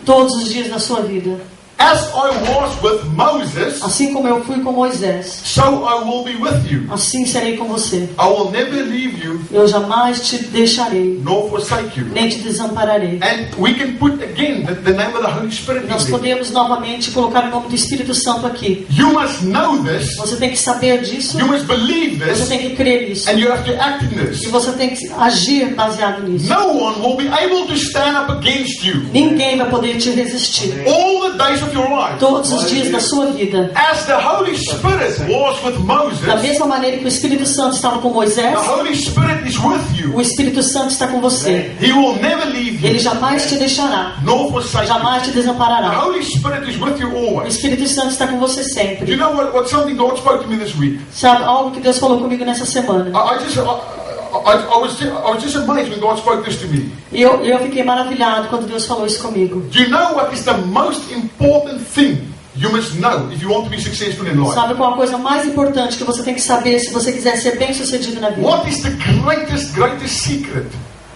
todos os dias da sua vida. As I was with Moses, Assim como eu fui com Moisés, so I will be with you. assim serei com você. I will never leave you Eu jamais te deixarei, nor forsake you. nem te desampararei. And we can put again the name of the Holy Spirit in Nós there. podemos novamente colocar o nome do Espírito Santo aqui. You must know this, Você tem que saber disso, you must believe você this, tem que crer nisso. and you have to act in this. E você tem que agir baseado nisso. No one will be able to stand up against you Ninguém vai poder te resistir all the days of your life. todos os dias da sua vida. As the Holy Spirit was with Da Moses, mesma maneira que o Espírito Santo estava com Moisés, the Holy Spirit is with you. o Espírito Santo está com você. He will never leave Ele you, jamais te deixará, nor forsake you. jamais te The desamparará. Holy Spirit is with you O always. Espírito Santo está com você Do you sempre. know what something God spoke to me this week? Sabe, algo que Deus falou comigo nessa semana. I was just amazed when God spoke this to me. E eu fiquei maravilhado quando Deus falou isso comigo. Do you know what is the most important thing you must know if you want to be successful in life? Sabe qual a coisa mais importante que você tem que saber se você quiser ser bem sucedido na vida? What is the greatest secret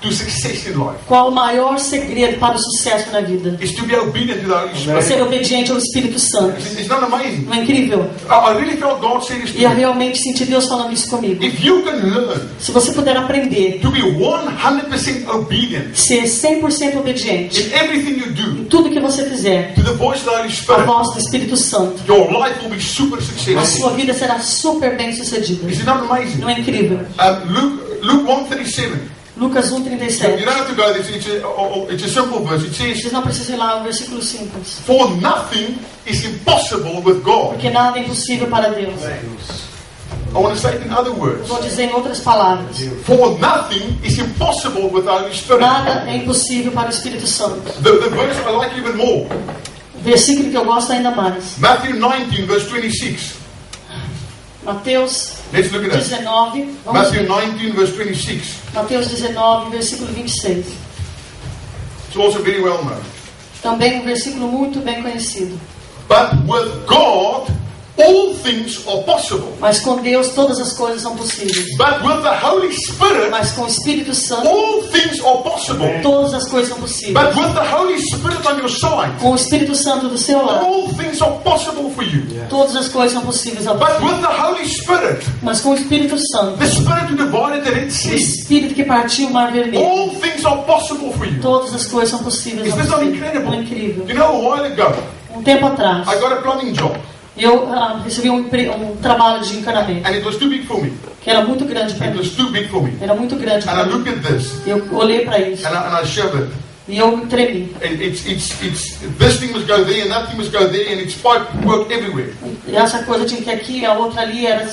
to success in life? Qual o maior segredo para o sucesso na vida? Is to be obedient to the Holy É Spirit. ser obediente ao Espírito Santo. It's not amazing. Não é incrível? I really felt God saying this E eu to me. realmente senti Deus falando isso comigo. If you can learn Se você puder aprender to be 100% obedient ser 100% obediente in everything you em do tudo que você fizer, to the voice of the Holy a Spirit, voz do Espírito Santo, your life will be super a successful. sua vida será super bem sucedida. Is it not amazing? Não é incrível? Luke 1:37. Lucas You 1:37. don't have to go there. It's a simple verse. It says, Vocês não precisam ir lá, o versículo simples. "For nothing is impossible with God." Porque nada é impossível para Deus. I want to say it in other words. Vou dizer em outras palavras. For nothing is impossible with the Holy Spirit. Nada é impossível para o Espírito Santo. The verse I like even more. Versículo que eu gosto ainda mais. Matthew 19, verse 26. Mateus Let's look at that. 19. Vamos Matthew ver. 19, verse 26. Mateus 19, versículo 26. It's also very well known. Também um versículo muito bem conhecido. But with God, all things are possible. Mas com Deus todas as coisas são possíveis. But with the Holy Spirit, Mas com o Espírito Santo all things are possible. todas as coisas são possíveis. But with the Holy Spirit on your side, Com o Espírito Santo do seu lado, all things are possible for you. todas as coisas são possíveis a But você. with the Holy Spirit, Mas com o Espírito Santo, the Spirit who divided the Red o Sea, Espírito que partiu o mar vermelho, all things are possible for you. todas as coisas são possíveis a Is this not você. incredible? É incrível. You know, a while ago, Um tempo atrás, I got a plumbing job, eu recebi um trabalho de encanamento, and it was too big for me. que era muito grande para It mim. was too big for me. Era muito grande And para I mim. looked at this, Eu olhei para isso and I shivered. e eu tremi. This thing must go there, and that thing must go there, and it's pipe work everywhere. E essa coisa tinha que ir aqui, a outra ali, era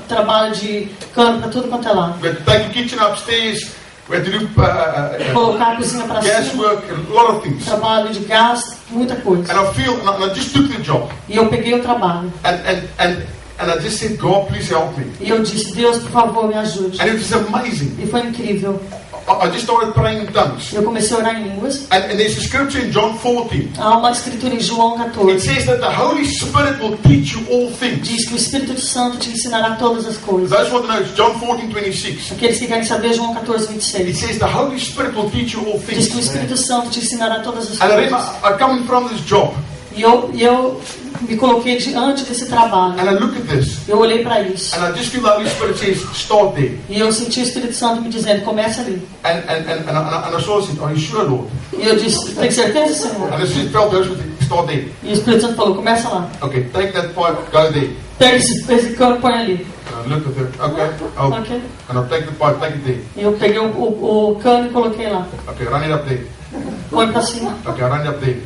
trabalho de cano para tudo quanto é lado. We had to take the kitchen upstairs. We had to do Colocar a cozinha para gas cima, work, a lot of things. trabalho de gás, muita coisa. And I just took the job, E eu peguei o trabalho. and I just said, God, please help me. E eu disse, Deus, por favor, me ajude. And it was amazing. E foi incrível. I just started praying in tongues. Eu comecei a orar em línguas. And there's a scripture in John 14. Há uma escritura em João It 14. says that the Holy Spirit will teach you all things. Diz que o Espírito Santo te ensinará todas as coisas. Those who want to know, it's John 14:26. Aqueles que querem saber, João 14, It 26. says the Holy Spirit will teach you all Diz things. que o Espírito Santo te ensinará todas as And I remember coisas. I come in front of this job, E eu me coloquei diante desse trabalho. and I look at this, Eu olhei para isso. and I just feel the Holy Spirit says, start there. E eu senti o Espírito Santo me dizendo, começa ali. And I saw it, are you sure, Lord? E eu disse, tem certeza, Senhor? And I just felt the Holy Spirit, start there. E o Espírito Santo falou, começa lá. Okay, take that pipe, go there. Pega esse cano e põe ali. And I look at her, okay, Ok? and I'll take the pipe, take it there. E eu peguei o cano e coloquei lá. Okay, run it up there. Põe para cima. Okay, run it up there.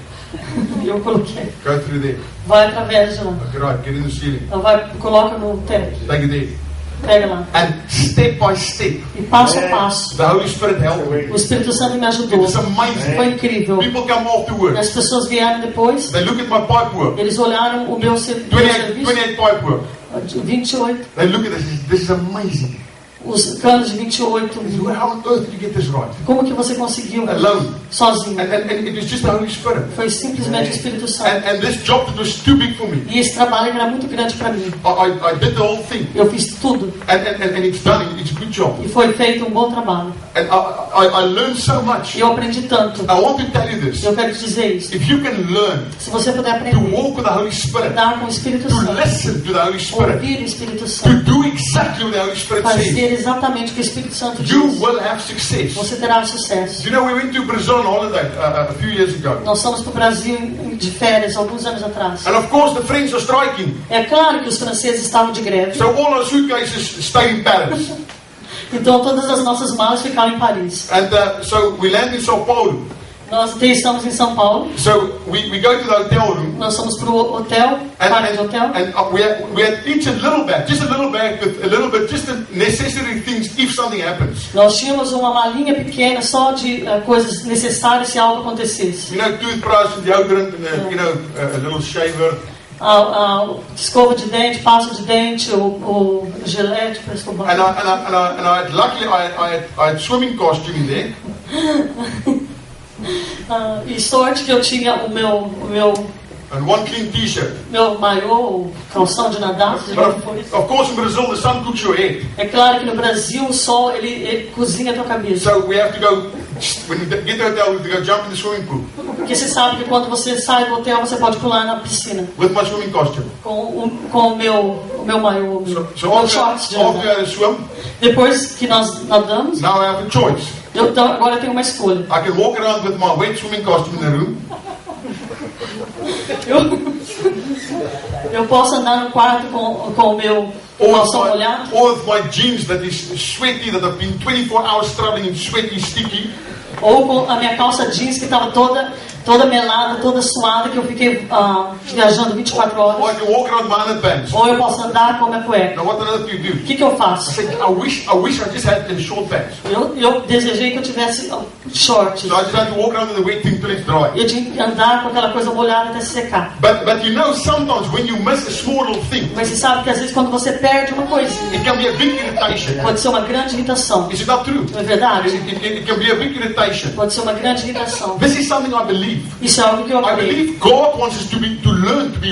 E eu coloquei. Go through there. Vai através de lá. Okay, right, get in the ceiling. Então coloca no teto. Take it there. Pega lá. And step by step, E passo a passo. the Holy Spirit helped me. O Espírito Santo me It ajudou. was amazing. Foi incrível. People come E afterwards. as pessoas vieram depois. They look at my pipe work. Eles olharam o meu 28, serviço. 28 pipe work. 28. They look at this is amazing. Os canos de 28. How on earth did you get this right? Como que você conseguiu Alone. sozinho? And it was just the Holy Spirit. Foi simplesmente o Espírito Santo. And this job that was too big for me, E esse trabalho era muito grande para mim. I did the whole thing. Eu fiz tudo. And it's done. It's a good job. E foi feito um bom trabalho. And I learned so much. E eu aprendi tanto. I want to tell you this. Eu quero te dizer isso. If you can learn Se você puder to aprender walk with the Holy a Spirit, andar com o Espírito to Santo, listen to the Holy Spirit, ouvir o Espírito to Santo, do exactly what the Holy Spirit says, fazer exatamente o que o Espírito Santo you diz, will have success. você terá sucesso. You know, we went to Brazil on holiday a few years ago. Nós fomos para o Brasil de férias alguns anos atrás. And of course, the French are striking. É claro que os franceses estavam de greve, So all our suitcases stayed in Paris. então todas as nossas malas ficaram em Paris. And so we land in Sao Paulo. Nós estamos em São Paulo, So we go to the hotel room. nós fomos para o hotel, quarto de hotel, And we had each a little bag with a little bit, just the necessary things if something happens. nós tínhamos uma malinha pequena só de coisas necessárias se algo acontecesse. You know, toothbrush, deodorant, and you know, a little shaver. A escova de dente, pasta de dente, o gilete para escovar. Luckily I had swimming costume in there. E sorte que eu tinha o meu And one clean T-shirt. maiô, ou calção de nadar, seja But o que for isso. of course, in Brazil, the sun cooks your head. É claro que no Brasil o sol ele cozinha a tua cabeça. So we have to go, when you get to the hotel, we have to go jump in the swimming pool Porque você sabe que quando você sai do hotel você pode pular na piscina with my swimming costume. com o meu maiô, meu So shorts de after nadar. I swim, Depois que nós nadamos, now I have a choice. então agora eu tenho uma escolha. I can walk around with my wet swimming costume in the room, Eu posso andar no quarto com o meu calção molhado, or with my jeans that is sweaty, that have been 24 hours traveling in sweaty, sticky. ou com a minha calça jeans que estava toda toda melada, toda suada, que eu fiquei viajando 24 Or I horas. can walk around my underpants. Ou eu posso andar com a minha cueca. Now what on earth do you do? O que eu I faço? said, I wish I just had the short pants. Eu desejei que eu tivesse shorts. So I just had to walk around in the wet thing till it's dry. Eu tinha que andar com aquela coisa molhada até se secar. But you know, sometimes when you miss a small little thing, Mas você sabe que às vezes quando você perde uma coisinha, it can be a big irritation. pode ser uma grande irritação. Is it not true? Não é verdade? It can be a big irritation. Pode ser uma grande irritação. This is something I believe. Isso é algo que eu I creio. believe God wants us to learn to be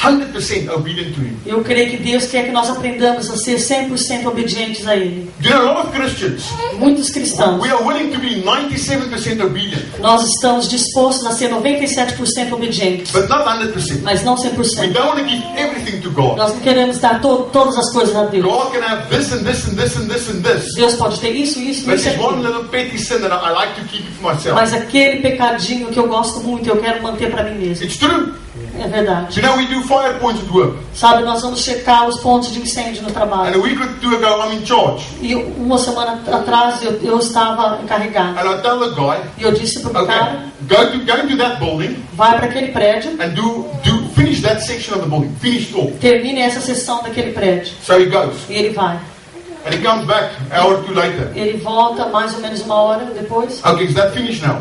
100% obedient to Him. Eu creio que Deus quer que nós aprendamos a ser 100% obedientes a Ele. You know, a lot of Christians, Muitos cristãos, we are willing to be 97% obedient, nós estamos dispostos a ser 97% obedientes, but not 100%. mas não We 100%. don't want to give everything to God. Nós não queremos dar todas as coisas a Deus. God can have this and this and this and this and this. Deus pode ter isso, isso, But isso, there's one aquilo. little petty sin that I like to keep it for myself. Mas aquele pecadinho que eu gosto muito, eu quero manter para mim mesmo. It's true. É verdade. You know, we do fire points at work. Sabe, nós vamos checar os pontos de incêndio no And a trabalho. week or two ago, I'm in charge. E uma semana atrás eu estava encarregado. And I tell the guy, E eu disse para o okay, cara, go into that building vai para aquele prédio, and finish that section of the building. Finish it off. termine essa sessão daquele prédio. So he goes. E ele vai. And he comes back an hour or two later. Ele volta mais ou menos uma hora depois. Okay, is that finished now?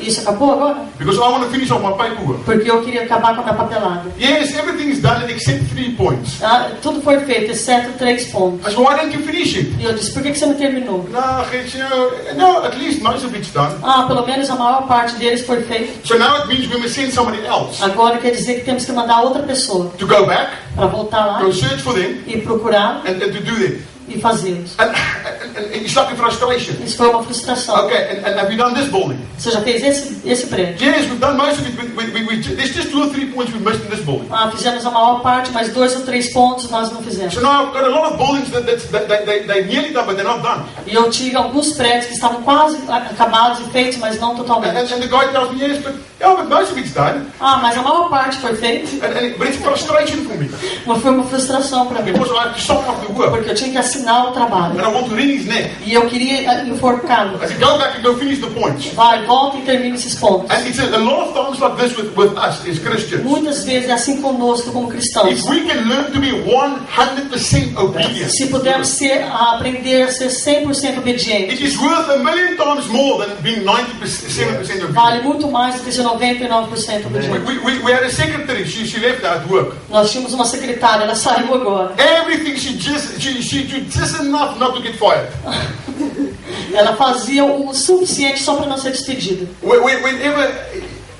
Isso acabou agora? Because I want to finish off my paperwork. Porque eu queria acabar com a minha papelada. Yes, everything is done except 3 points. Tudo foi feito, exceto 3 pontos. I said, why don't you finish it? E eu disse, por que você não terminou? No, no, at least most of it's done. Pelo menos a maior parte deles foi feito. So now it means we must send somebody else Agora quer dizer que temos que mandar outra pessoa to go back, para voltar lá go search for them, e procurar and to do them. e fazê-los. And it's like a frustration. Isso foi uma frustração. Okay, and have you done this building? Você já fez esse prédio? Yes, we've done most of it. There's just 2 or 3 points we missed in this building. Fizemos a maior parte, mas 2 ou 3 pontos nós não fizemos. So now I've got a lot of buildings they're nearly done, but they're not done. E eu tinha alguns prédios que estavam quase acabados e feitos, mas não totalmente. And the guy tells me, yes, but most of it's done. Mas a maior parte foi feita. But it's frustration for me. Mas foi uma frustração para mim. Because I have to stop off the work. Porque eu tinha que assinar o trabalho. And I want to wring his neck. E eu queria enforcá-lo. I said, go back and go finish the points. Vai, volta e termine esses pontos. And it's a lot of times like this with us as Christians. Muitas vezes é assim conosco como cristãos. If we can learn to be 100% obedient, Se pudermos aprender a ser 100% obedientes, it is worth a million times more than being 97% vale obedient. muito mais do que ser 99% obediente. We had a secretary, she left at work. Nós tínhamos uma secretária, ela saiu agora. Everything she did just enough not to get fired. Ela fazia o suficiente só para não ser despedida.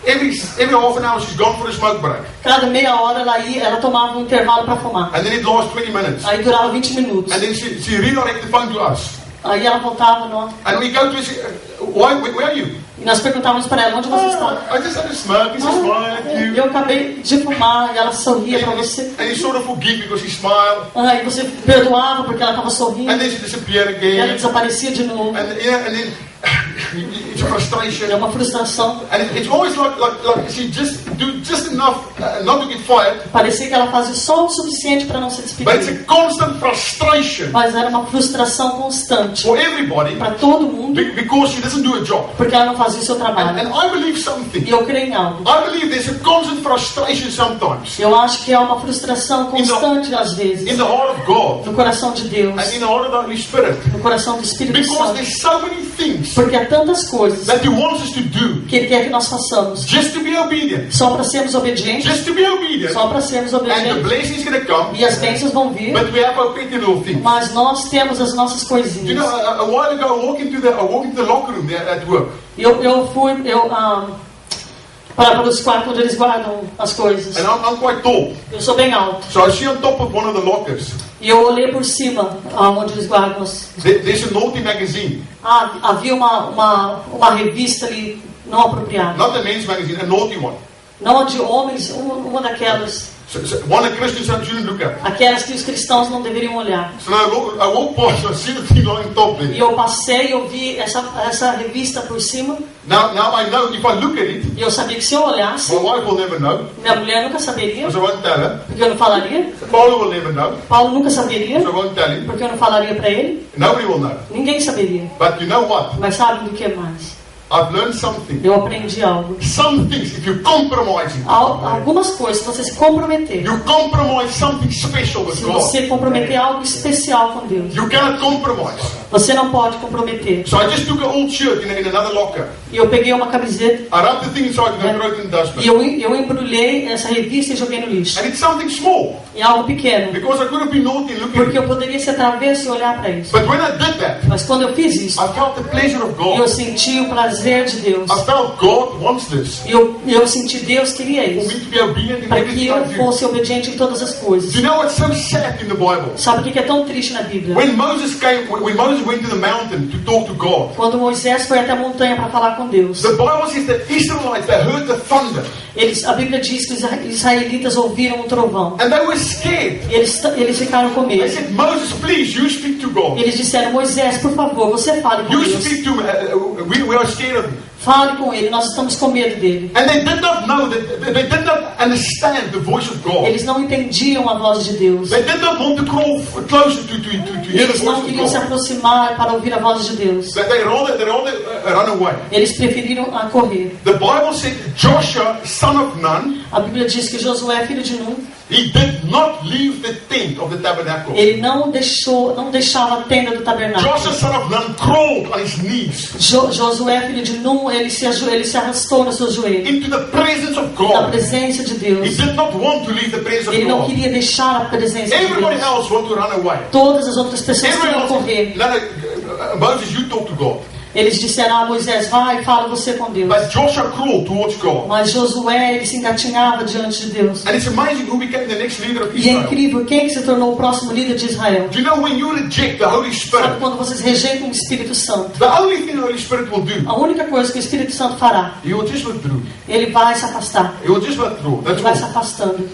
Every half an hour she's gone for a smoke break. Cada meia hora ela tomava um intervalo para fumar. And then it lasts 20 minutes. Aí durava 20 minutos. And then she redirected the phone to us. Aí ela voltava no... And we go to her, where are you? E nós perguntávamos para ela, onde você está? I just had a smoke, he says, smile at you. Eu acabei de fumar e ela sorria para você. And you sort of forgive because he smiled. E você perdoava porque ela estava sorrindo. And then she disappeared E ela again. desaparecia de novo. And then it's a frustration. É uma frustração. And it's always like she just enough not to get fired. Parecia que ela fazia só o suficiente para não ser But it's despedida. a constant frustration Mas era uma frustração constante for everybody para todo mundo, because she doesn't do a job. porque ela não fazia o seu trabalho. And I believe something. E eu creio em algo. I believe there's a constant frustration sometimes Eu acho que é uma frustração constante às vezes in the heart of God no coração de Deus, and in the heart of the Holy Spirit no coração do Espírito because Santo, there's so many things porque há tantas coisas that He wants us to do que Ele quer que nós façamos just to be obedient. só para sermos obedientes, Just to be obedient. só para sermos And the obedientes. blessings going to come, E as bênçãos vão vir, but we have our petty little things. mas nós temos as nossas You coisinhas. know, a while ago I walked into the locker room there at work. Eu fui para os quartos onde eles guardam as coisas. And I'm quite tall. Eu sou bem alto. So I see on top of one of the lockers, E eu olhei por cima, onde eles guardam as... there's a naughty magazine. Havia uma revista ali não apropriada. Not the men's magazine, a naughty one. Não a de homens, uma daquelas. So one a Christian shouldn't look at. Aquelas que os cristãos não deveriam olhar. So now I walk past, I see the thing lying top E there. eu passei, eu vi essa revista por cima. Now I know if I look at it, E eu sabia que se eu olhasse, my wife will never know, minha mulher nunca saberia, because I won't tell her. porque eu não falaria. Paulo will never know, Paulo nunca saberia, so I won't tell him. porque eu não falaria para ele. Nobody will know. Ninguém saberia. But you know what? Mas sabe do que mais? I've learned something. Eu aprendi algo. Some things, if you compromise in Algumas coisas, se você se comprometer, you compromise something special with se God. você comprometer algo especial com Deus, You cannot compromise. você não pode comprometer. So I just took an old shirt in another locker. E eu peguei uma camiseta I wrapped the thing inside and I threw it in the e dustbin. eu embrulhei essa revista e joguei no lixo. And it's something small, É algo pequeno, because I could have been naughty and looking at porque it. eu poderia ser travesso e olhar para isso. But when I did that, Mas quando eu fiz isso, I felt the pleasure of eu God. senti o prazer de Deus. I felt God wants this. Eu senti Deus queria For isso, me to be obedient in para que everything eu I do. fosse obediente em todas as coisas. Do you know what's so sad in the Bible? Sabe o que é tão triste na Bíblia? When Moses went to the mountain to talk to God, Quando Moisés foi até a montanha para falar com Deus, the Bible says that Israelites, they heard the thunder a Bíblia diz que os israelitas ouviram um trovão. and they were scared. E eles ficaram com They medo. said, Moses, please, you speak to God. Eles disseram, Moisés, por favor, você fale com You Deus. speak to him. We are scared of him. Fale com ele, nós estamos com medo dele. And they did not know that they did not understand the voice of God. Eles não entendiam a voz de Deus. They did not want to crawl closer to hear the Eles não voice of queriam se God. aproximar para ouvir a voz de Deus. They rather run away. Eles preferiram a correr. The Bible said Joshua, son of Nun, A Bíblia diz que Josué, filho de Nun, he did not leave the tent of the tabernacle. ele não deixava a tenda do tabernáculo. Joshua, son of Nun, crawled on his knees Josué, filho de Nun, ele se arrastou nos seus joelhos, into the presence of na God. presença de He Deus. did not want to leave the presence of Ele não God. queria deixar a presença de Everybody Deus. else want to run away. Todas as outras pessoas queriam Everybody correr. else, Moses, you talk to God. Eles disseram, Moisés, vai, fala você com Deus. But Joshua crawled towards God. Mas Josué, ele se engatinhava diante de Deus. And it's amazing who became the next leader of E é Israel. incrível, quem que se tornou o próximo líder de Israel? Do you know when you reject the Holy Sabe Spirit, quando vocês rejeitam o Espírito Santo? the only thing the Holy Spirit will do, A única coisa que o Espírito Santo fará, He will just withdraw. ele vai se afastar. He will just withdraw. Ele That's vai se all. afastando.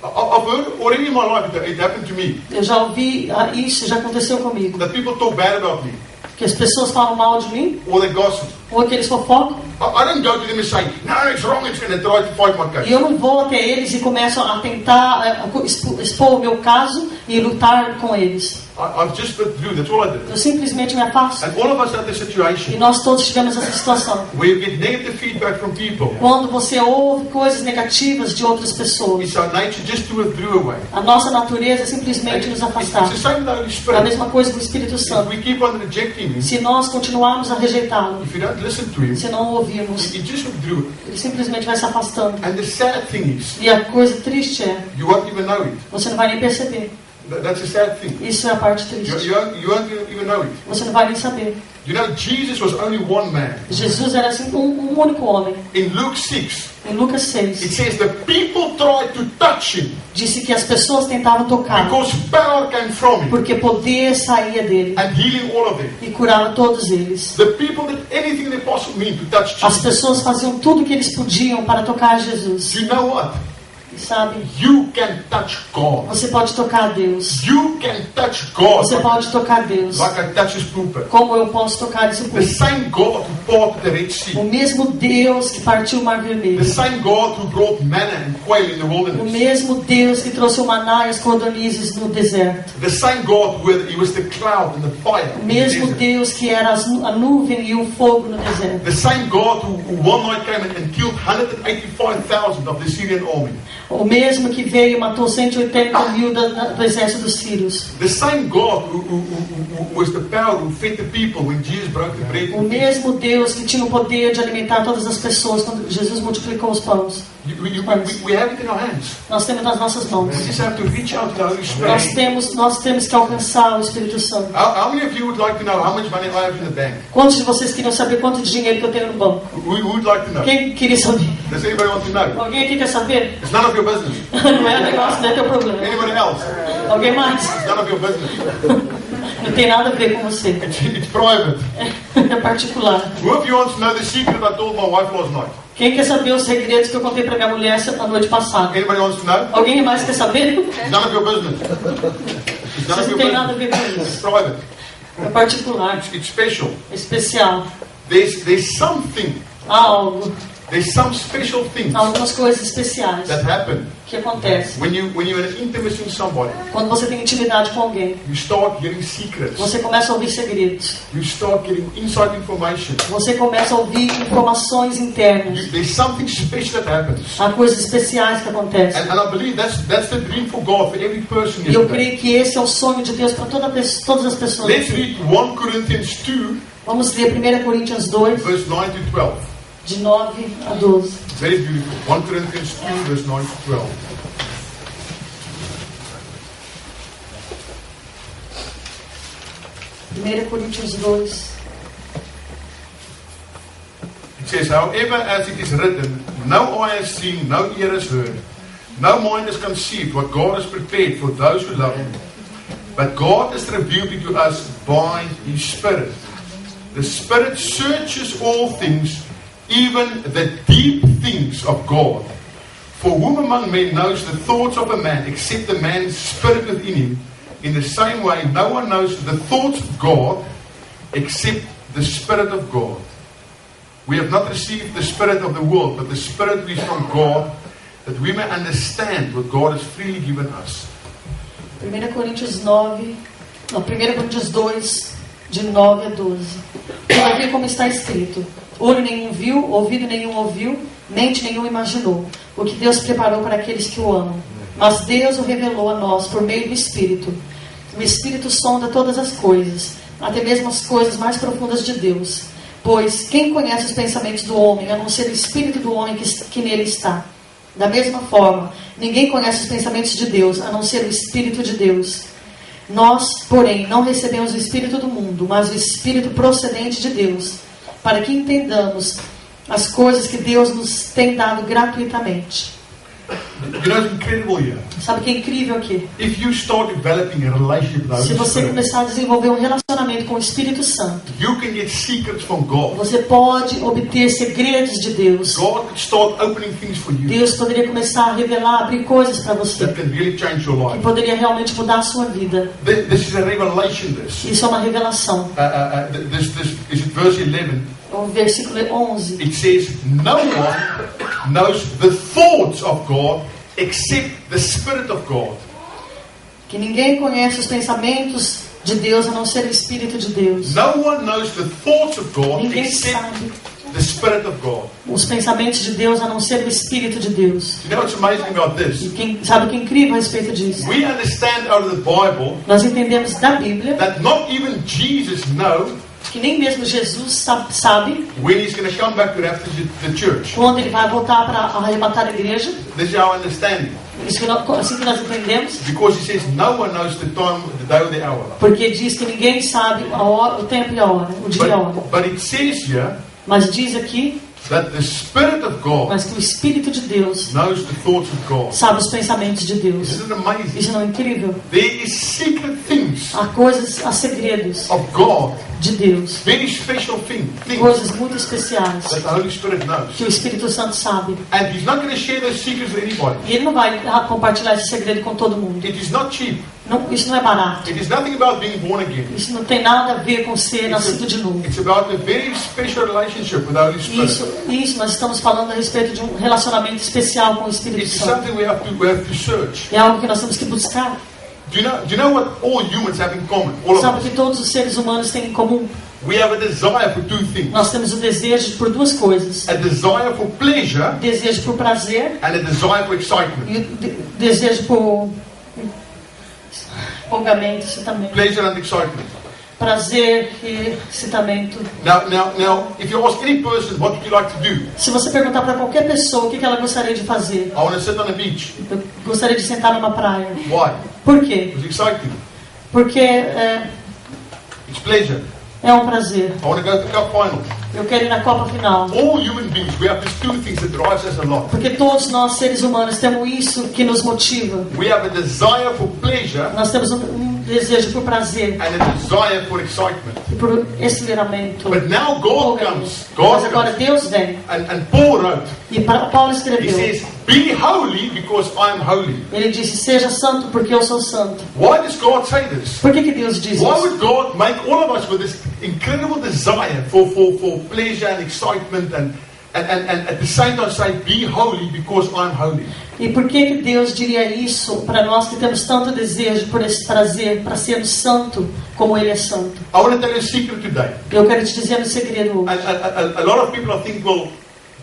I've heard already in my life, it happened to me, Eu já ouvi isso, já aconteceu comigo. that people talk bad about me, Que as pessoas falam mal de mim, or they gossip. ou que eles fofocam. I don't go to them and say, no, it's wrong, it's going to try to fight my E case. eu não vou até eles e começo a tentar expor o meu caso e lutar com eles. I've just withdrew, that's all I did. Eu simplesmente me afasto. And all of us had the E situation nós todos tivemos essa situação. where you get negative feedback from people. Quando você ouve coisas negativas de outras pessoas, It's our nature just to withdraw away. a nossa natureza é simplesmente nos afastar. It's the same with the Holy É a Spirit. mesma coisa com o Espírito If Santo. we keep on rejecting Him, Se nós continuarmos a rejeitá-lo, if you don't listen to Him, se não ouvirmos, He just withdrew. ele simplesmente vai se afastando. And the sad thing is, E a coisa triste é, you won't even know it. você não vai nem perceber. That's the sad thing. Isso é a parte You triste. won't even know it. Você não vai nem saber. You know, Jesus was only one man. Jesus era assim um único homem. In Luke 6, Em Lucas it 6, says the people tried to touch Him disse que as pessoas tentavam tocar, because power came from Him porque poder saía dele and healing all of them. e curava todos eles. The people did anything they possibly mean to touch As Jesus. pessoas faziam tudo o que eles podiam para tocar Jesus. Do you know what? E sabe, You can touch God. você pode tocar a Deus. You can touch God Você pode tocar a Deus. like I touch His pulpit. Como eu posso tocar esse The púlpito? same God who parted the Red Sea. O mesmo Deus que partiu o Mar The Vermelho. same God who brought manna and quail in the O wilderness. mesmo Deus que trouxe o maná e as cordonizes no deserto. The same God where He was the cloud and the fire. O in the mesmo desert. Deus que era a nuvem e o fogo no deserto. The same God who one night came and killed 185,000 of the Syrian army. O mesmo que veio e matou 180 mil do exército dos sírios. The same God who was the power who fed the people when Jesus broke the bread. O mesmo Deus que tinha o poder de alimentar todas as pessoas quando Jesus multiplicou os pães. We have it in our hands. Nós temos nas nossas mãos. We just have to reach out to the Holy Spirit. Nós temos que alcançar o Espírito Santo. How many of you would like to know how much money I have in the bank? Quantos de vocês queriam saber quanto de dinheiro que eu tenho no banco? Who would like to know? Quem queria saber? Does anybody want to know? Alguém aqui quer saber? It's none of your business. Não é negócio, não é teu problema. Anybody else? Alguém mais? It's none of your business. Não tem nada a ver com você. It's private. É particular. Who of you wants to know the secret I told my wife last night? Quem quer saber os segredos que eu contei para minha mulher a noite passada? Anybody wants to know? Alguém mais quer saber? It's none of your business. It's none Vocês of não your tem nada a business. ver com It's isso. private. É particular, It's special. é especial. There's something. Há algo, There's some special things há algumas coisas especiais that happen que acontece? When you're in intimacy with somebody, Quando você tem intimidade com alguém, you start getting secrets. você começa a ouvir segredos. You start getting inside information. Você começa a ouvir informações internas. There's something special that happens. Há coisas especiais que acontecem. And I believe that's the dream for God, for every person E eu here today. creio que esse é o sonho de Deus para todas as pessoas. Let's read 1 Corinthians 2, Vamos ler 1 Coríntios 2, verse 9 to 12. de 9 a 12. Very beautiful. 1 Corinthians 2, verse 9 to 12. 1 Coríntios 2. It says, however, as it is written, no eye has seen, no ear has heard, no mind has conceived what God has prepared for those who love Him. But God has revealed it to us by His Spirit. The Spirit searches all things, even the deep things of God. For whom among men knows the thoughts of a man, except the man's spirit within him? In the same way, no one knows the thoughts of God, except the Spirit of God. We have not received the spirit of the world, but the Spirit which is from God, that we may understand what God has freely given us. 1 Coríntios 9, não, 1 Coríntios 2, de 9 a 12. Todavia, como está escrito, olho nenhum viu, ouvido nenhum ouviu, mente nenhum imaginou, o que Deus preparou para aqueles que o amam. Mas Deus o revelou a nós por meio do Espírito. O Espírito sonda todas as coisas, até mesmo as coisas mais profundas de Deus. Pois quem conhece os pensamentos do homem, a não ser o Espírito do homem que nele está? Da mesma forma, ninguém conhece os pensamentos de Deus, a não ser o Espírito de Deus. Nós, porém, não recebemos o Espírito do mundo, mas o Espírito procedente de Deus, para que entendamos as coisas que Deus nos tem dado gratuitamente. You know, it's incredible here. Sabe o que é incrível aqui? If you start developing a relationship with the Se Holy você Spirit, começar a desenvolver um relacionamento com o Espírito Santo, you can get secrets from God. você pode obter segredos de Deus. God could start opening things for you Deus poderia começar a revelar, abrir coisas para você, that can really change your que life. poderia realmente mudar a sua vida. This is a revelation. Isso é uma revelação. This is it verse 11. O versículo 11. It says, no one knows the thoughts of God except the Spirit of God. Que ninguém conhece os pensamentos de Deus a não ser o Espírito de Deus. No one knows the thoughts of God Ninguém except sabe the Spirit of God. os pensamentos de Deus a não ser o Espírito de Deus. You know what's amazing about E this? sabe o que é incrível a respeito disso? We understand out of the Bible Nós entendemos da Bíblia that not even Jesus knows que nem mesmo Jesus sabe when He's going to come back to rapture the church. quando ele vai voltar para arrebatar a igreja. This is our understanding. Isso que assim que nós entendemos. Because He says no one knows the time, the day or the hour. Porque diz que ninguém sabe a hora, o tempo e a hora, o dia e a hora. But it says here Mas diz aqui, that the Spirit of God mas que o Espírito de Deus knows the thoughts of God. sabe os pensamentos de Deus. Isn't it amazing? Isso não é incrível? There is secret things Há coisas, há segredos of God, de Deus. very special things Coisas muito especiais that the Holy Spirit knows. que o Espírito Santo sabe. And He's not going to share those secrets with anybody. E ele não vai compartilhar esse segredo com todo mundo. It is not cheap. Não, isso não é barato. It is nothing about being born again. Isso não tem nada a ver com ser nascido de novo. It's about a very special relationship with the Holy Spirit. Isso, nós estamos falando a respeito de um relacionamento especial com o Espírito It's Santo. something we have to search. É algo que nós temos que buscar. Do you know what all humans have in common? All of Sabe us. que todos os seres humanos têm em comum? We have a desire for two things. Nós temos o desejo por duas coisas. A desire for pleasure Desejo por prazer and a desire for excitement. e desejo por empolgamento, excitamento. Pleasure and excitement. Prazer e excitamento. Now, if you ask any person what would you like to do, Se você perguntar para qualquer pessoa o que ela gostaria de fazer, I want to sit on a beach. eu gostaria de sentar numa praia. Why? Por quê? It's exciting. Porque It's pleasure. é um prazer. I want to go to the cup final. Eu quero ir na Copa Final. All human beings, we have these two things that drives us a lot. Porque todos nós, seres humanos, temos isso que nos motiva. We have a desire for pleasure Nós temos um desejo por prazer and a desire for excitement. e por aceleramento. But now God comes. Mas God agora comes. Deus vem. And Paul wrote, E Paulo he escreveu. says, be holy because I am holy. Ele disse, seja santo porque eu sou santo. Why does God say this? Por que Deus diz Why isso? would God make all of us with this incredible desire for pleasure and excitement and at the same time say, be holy because I'm holy. E por que Deus diria isso para nós que temos tanto desejo por esse prazer para ser santo como Ele é santo? I want to tell you a secret today. Eu quero te dizer um segredo hoje. A lot of people I think will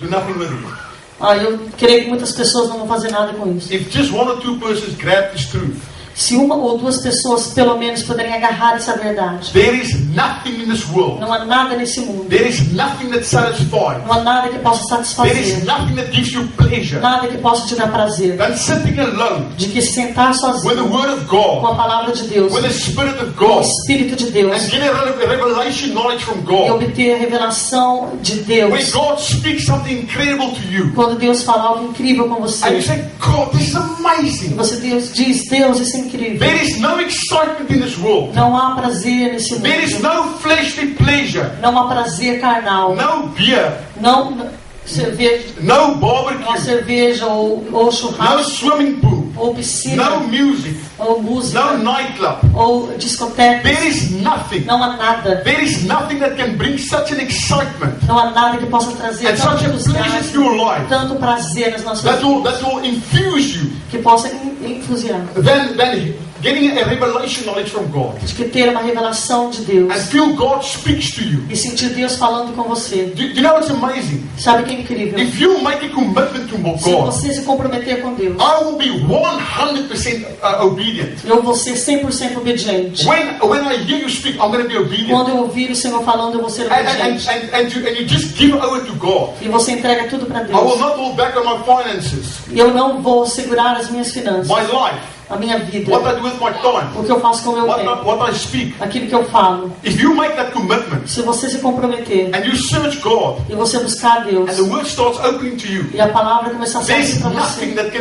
do nothing with it. Eu creio que muitas pessoas não vão fazer nada com isso. If just one or two persons grab this truth, Se uma ou duas pessoas, pelo menos, puderem agarrar essa verdade. there is nothing in this world. Não há nada nesse mundo. There is nothing that satisfies. Não há nada que possa There is satisfazer. nothing that gives you pleasure Nada que possa te dar prazer. than sitting alone De que sentar with the sozinho Word of com a God, palavra de Deus, with the Spirit of com o God, Espírito de Deus, and get a revelation knowledge from e God. obter a revelação de Where Deus. God speaks something incredible to you. Quando Deus fala algo incrível com And you você, say, God, this is e amazing. você diz, Deus, isso é incrível. There is no excitement in this world. Não há prazer nesse There is mundo. no fleshly pleasure. Não há prazer carnal. No beer. Não cerveja, No uma barbecue. cerveja ou No churrasco, swimming pool. ou piscina, No music. ou No música, nightclub. ou discoteca. There is nothing. Não há nada. There is nothing that can bring such an excitement Não há nada que possa trazer and such a pleasure to entusiasmo, your life tanto prazer nas nossas that vidas, will infuse you que possa entusiasmar. than getting a revelation knowledge from God De que ter uma revelação de Deus and feel God speaks to you. e sentir Deus falando com você. Do you know what's amazing? Sabe que é incrível? If you make a commitment to Se God, você se comprometer com Deus, I will be 100% obedient. eu vou ser 100% obediente. When I hear you speak, I'm going to be obedient. Quando eu ouvir o Senhor falando, eu vou ser obediente. And you just give over to God. E você entrega tudo para I will Deus. not hold back on my finances, E eu não vou segurar as minhas finanças, my life, a minha vida, what I do with my time, o que eu faço com o meu tempo, what I speak. aquilo que eu falo. If you make that commitment Se você se comprometer and you search God e você buscar Deus and the word starts opening to you, e a palavra começar a sair there's para nothing você, that's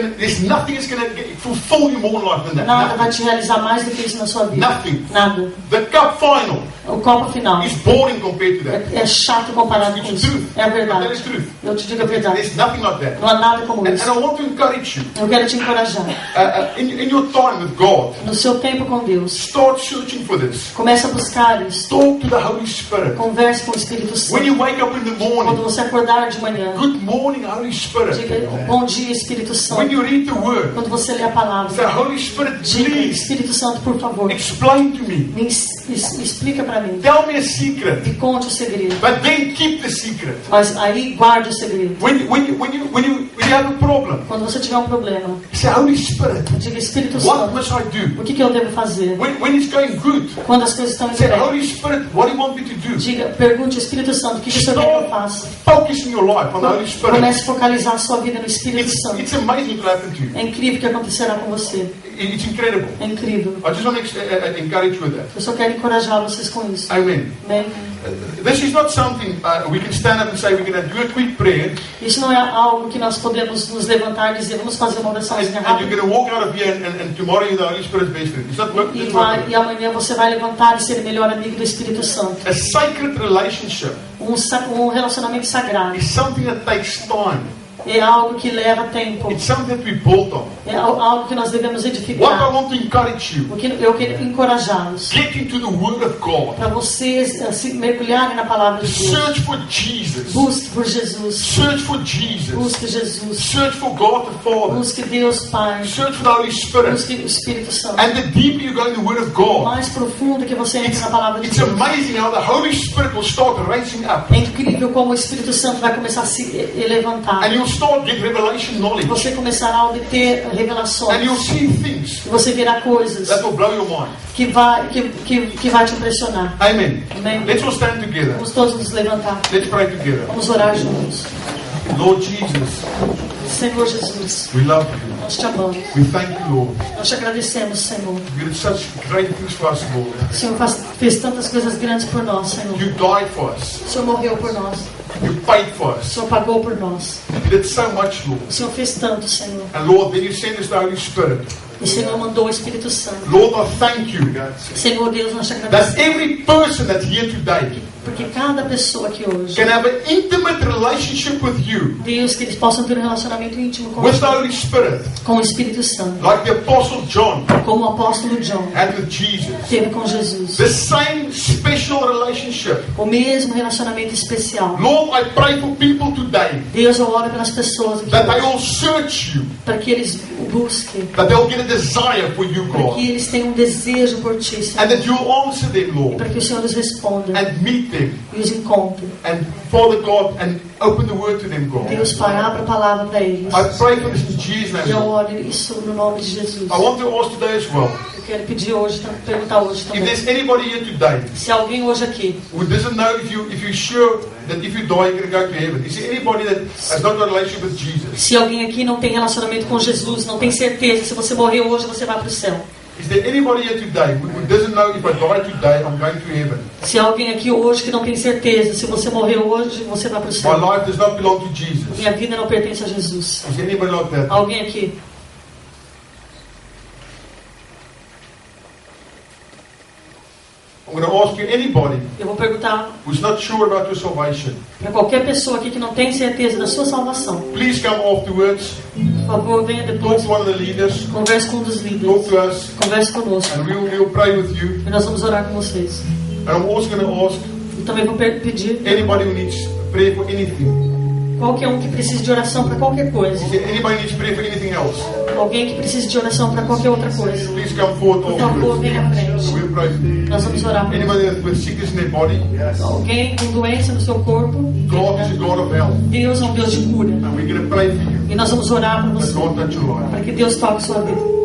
going to fulfill you more in life than that. nada vai Nothing. te realizar mais do que isso na sua vida. Nothing. Nada. The cup final O copo final is boring compared to that. é chato comparado com It's isso. truth. É a That verdade. is truth. Eu te digo a verdade. There's nothing like that. Não há nada como And isso. I want to encourage you, Eu quero te encorajar. in your time with God, No seu tempo com Deus, start searching for this. comece a buscar isso. Talk to the Holy Spirit. Converse com o Espírito When you Santo. wake up in the Quando morning, você acordar de manhã, good morning, Holy Spirit. diga bom dia, Espírito When Santo. you read the Word, Quando você lê a palavra, say, Holy Spirit, diga, please Espírito Santo, por favor, explain to me. explica para mim. Tell me a secret, E conte o segredo. but then keep the secret. Mas aí guarde o segredo. When you have a problem, Quando você tiver um problema, say, Holy Spirit, diga, Espírito what Santo, must I do? o que eu devo fazer? When it's going good, Quando as coisas estão indo say, bem, Holy Spirit, what do you want me to do? diga, pergunte ao Espírito Santo, o que o Senhor quer que eu faça? Focusing your life on the Holy Spirit. Comece a focalizar a sua vida no Espírito Santo. It's amazing what will happen to you. É incrível o que acontecerá com você. It's incredible. É incrível. I just want to encourage you with that. Eu só quero encorajar vocês com isso. Amen. Amém? This is not something we can stand up and say we're going to do a quick prayer Isso não é algo que nós podemos nos levantar e dizer, vamos fazer uma oraçãozinha and you're rápida. going to walk out of here and tomorrow you're the Holy Spirit's best friend. It's not work. E amanhã você vai levantar e ser melhor amigo do Espírito Santo. A sacred relationship Um relacionamento sagrado. is something that takes time. É algo que leva tempo. It's something that we built on. É algo que nós devemos What I edificar. want to encourage you, O que eu quero encorajá-los get into the Word of God. para vocês se mergulharem na palavra de Deus. Search for Jesus. Busque por Jesus. Search for Jesus. Busque Jesus. Search for God the Father. Busque Deus Pai. Search for the Holy Spirit. Busque o Espírito Santo. And the deeper you go in the Word of O God, mais profundo que você entra na palavra de it's Deus. amazing how the Holy Spirit will start raising up. É incrível como o Espírito Santo vai começar a se levantar. And you'll start getting revelation knowledge. Você começará a obter And you'll revelações. see things E você verá coisas that will blow your mind. que vai te impressionar. Amen. Amém? Let's all stand together. Vamos todos nos levantar. Let's pray together. Vamos orar juntos. Lord Jesus, Senhor Jesus, we love you. nós te amamos. We thank you, Lord. Nós te agradecemos, Senhor. You did such great things for us, Lord. O Senhor fez tantas coisas grandes por nós, Senhor. You died for us. O Senhor morreu por nós. You paid for O us. Senhor pagou por nós. You did so much, Lord. O Senhor fez tanto, Senhor. And Lord, then you sent us the Holy Spirit. E o Senhor mandou o Espírito Santo. Lord, I thank you Senhor Deus, nós te that agradecemos. every person that's here today Porque cada pessoa aqui hoje, can have an intimate relationship with you, Deus, que eles possam ter um relacionamento íntimo com with the Holy Spirit, o Espírito Santo, like the Apostle John como o apóstolo John had with Jesus. teve com Jesus. The same special relationship. O mesmo relacionamento especial. Lord, I pray for people today Deus, eu oro pelas pessoas aqui that they hoje, all search you, para que eles o busquem, that they'll get a desire for you, para God, que eles tenham um desejo por Ti, and Senhor, that you'll answer them, Lord, para que o Senhor os responda and meet them, e os encontre. and Father God, and open the word to them, God. Deus, Pai, abra a palavra para eles. I pray for this in Jesus' E eu name. oro isso no nome de Jesus. I want to ask today as well, Eu quero pedir hoje, perguntar hoje if também. there's anybody here today Se alguém hoje aqui who doesn't know if you're sure that if you die you're going to go to heaven. Is there anybody that has not got a relationship with Jesus? Se alguém aqui não tem relacionamento com Jesus, não tem certeza, se você morrer hoje, você vai para o céu. Is there anybody here today who doesn't know if I die today I'm going to heaven? Se alguém aqui hoje que não tem certeza, se você morrer hoje, você vai para o My céu. life does not belong to Jesus. Minha vida não pertence a Jesus. Is there anybody like that? Alguém aqui? I'm going to ask you, anybody Eu vou perguntar who's not sure about your salvation, para qualquer pessoa aqui que não tem certeza da sua salvação. please come afterwards, Por favor, venha talk depois, to one of the leaders, converse com um dos talk líderes, to us, converse conosco. and we'll pray with you. E nós vamos orar com vocês. And I'm also going to ask E também vou pedir anybody who needs prayer for anything. qualquer um que precise de oração para qualquer coisa. Is there anybody who needs prayer for anything else? Alguém que precise de oração para qualquer outra coisa. Please come forward Por favor, afterwards. venha à frente. We'll pray for you. Nós vamos orar por você. Anybody with sickness in their body, Alguém com doença no seu corpo. God is a God of health. Deus é um Deus de cura. And we're going to pray for you. E nós vamos orar para That você. God touch your life. Para que Deus toque sua vida.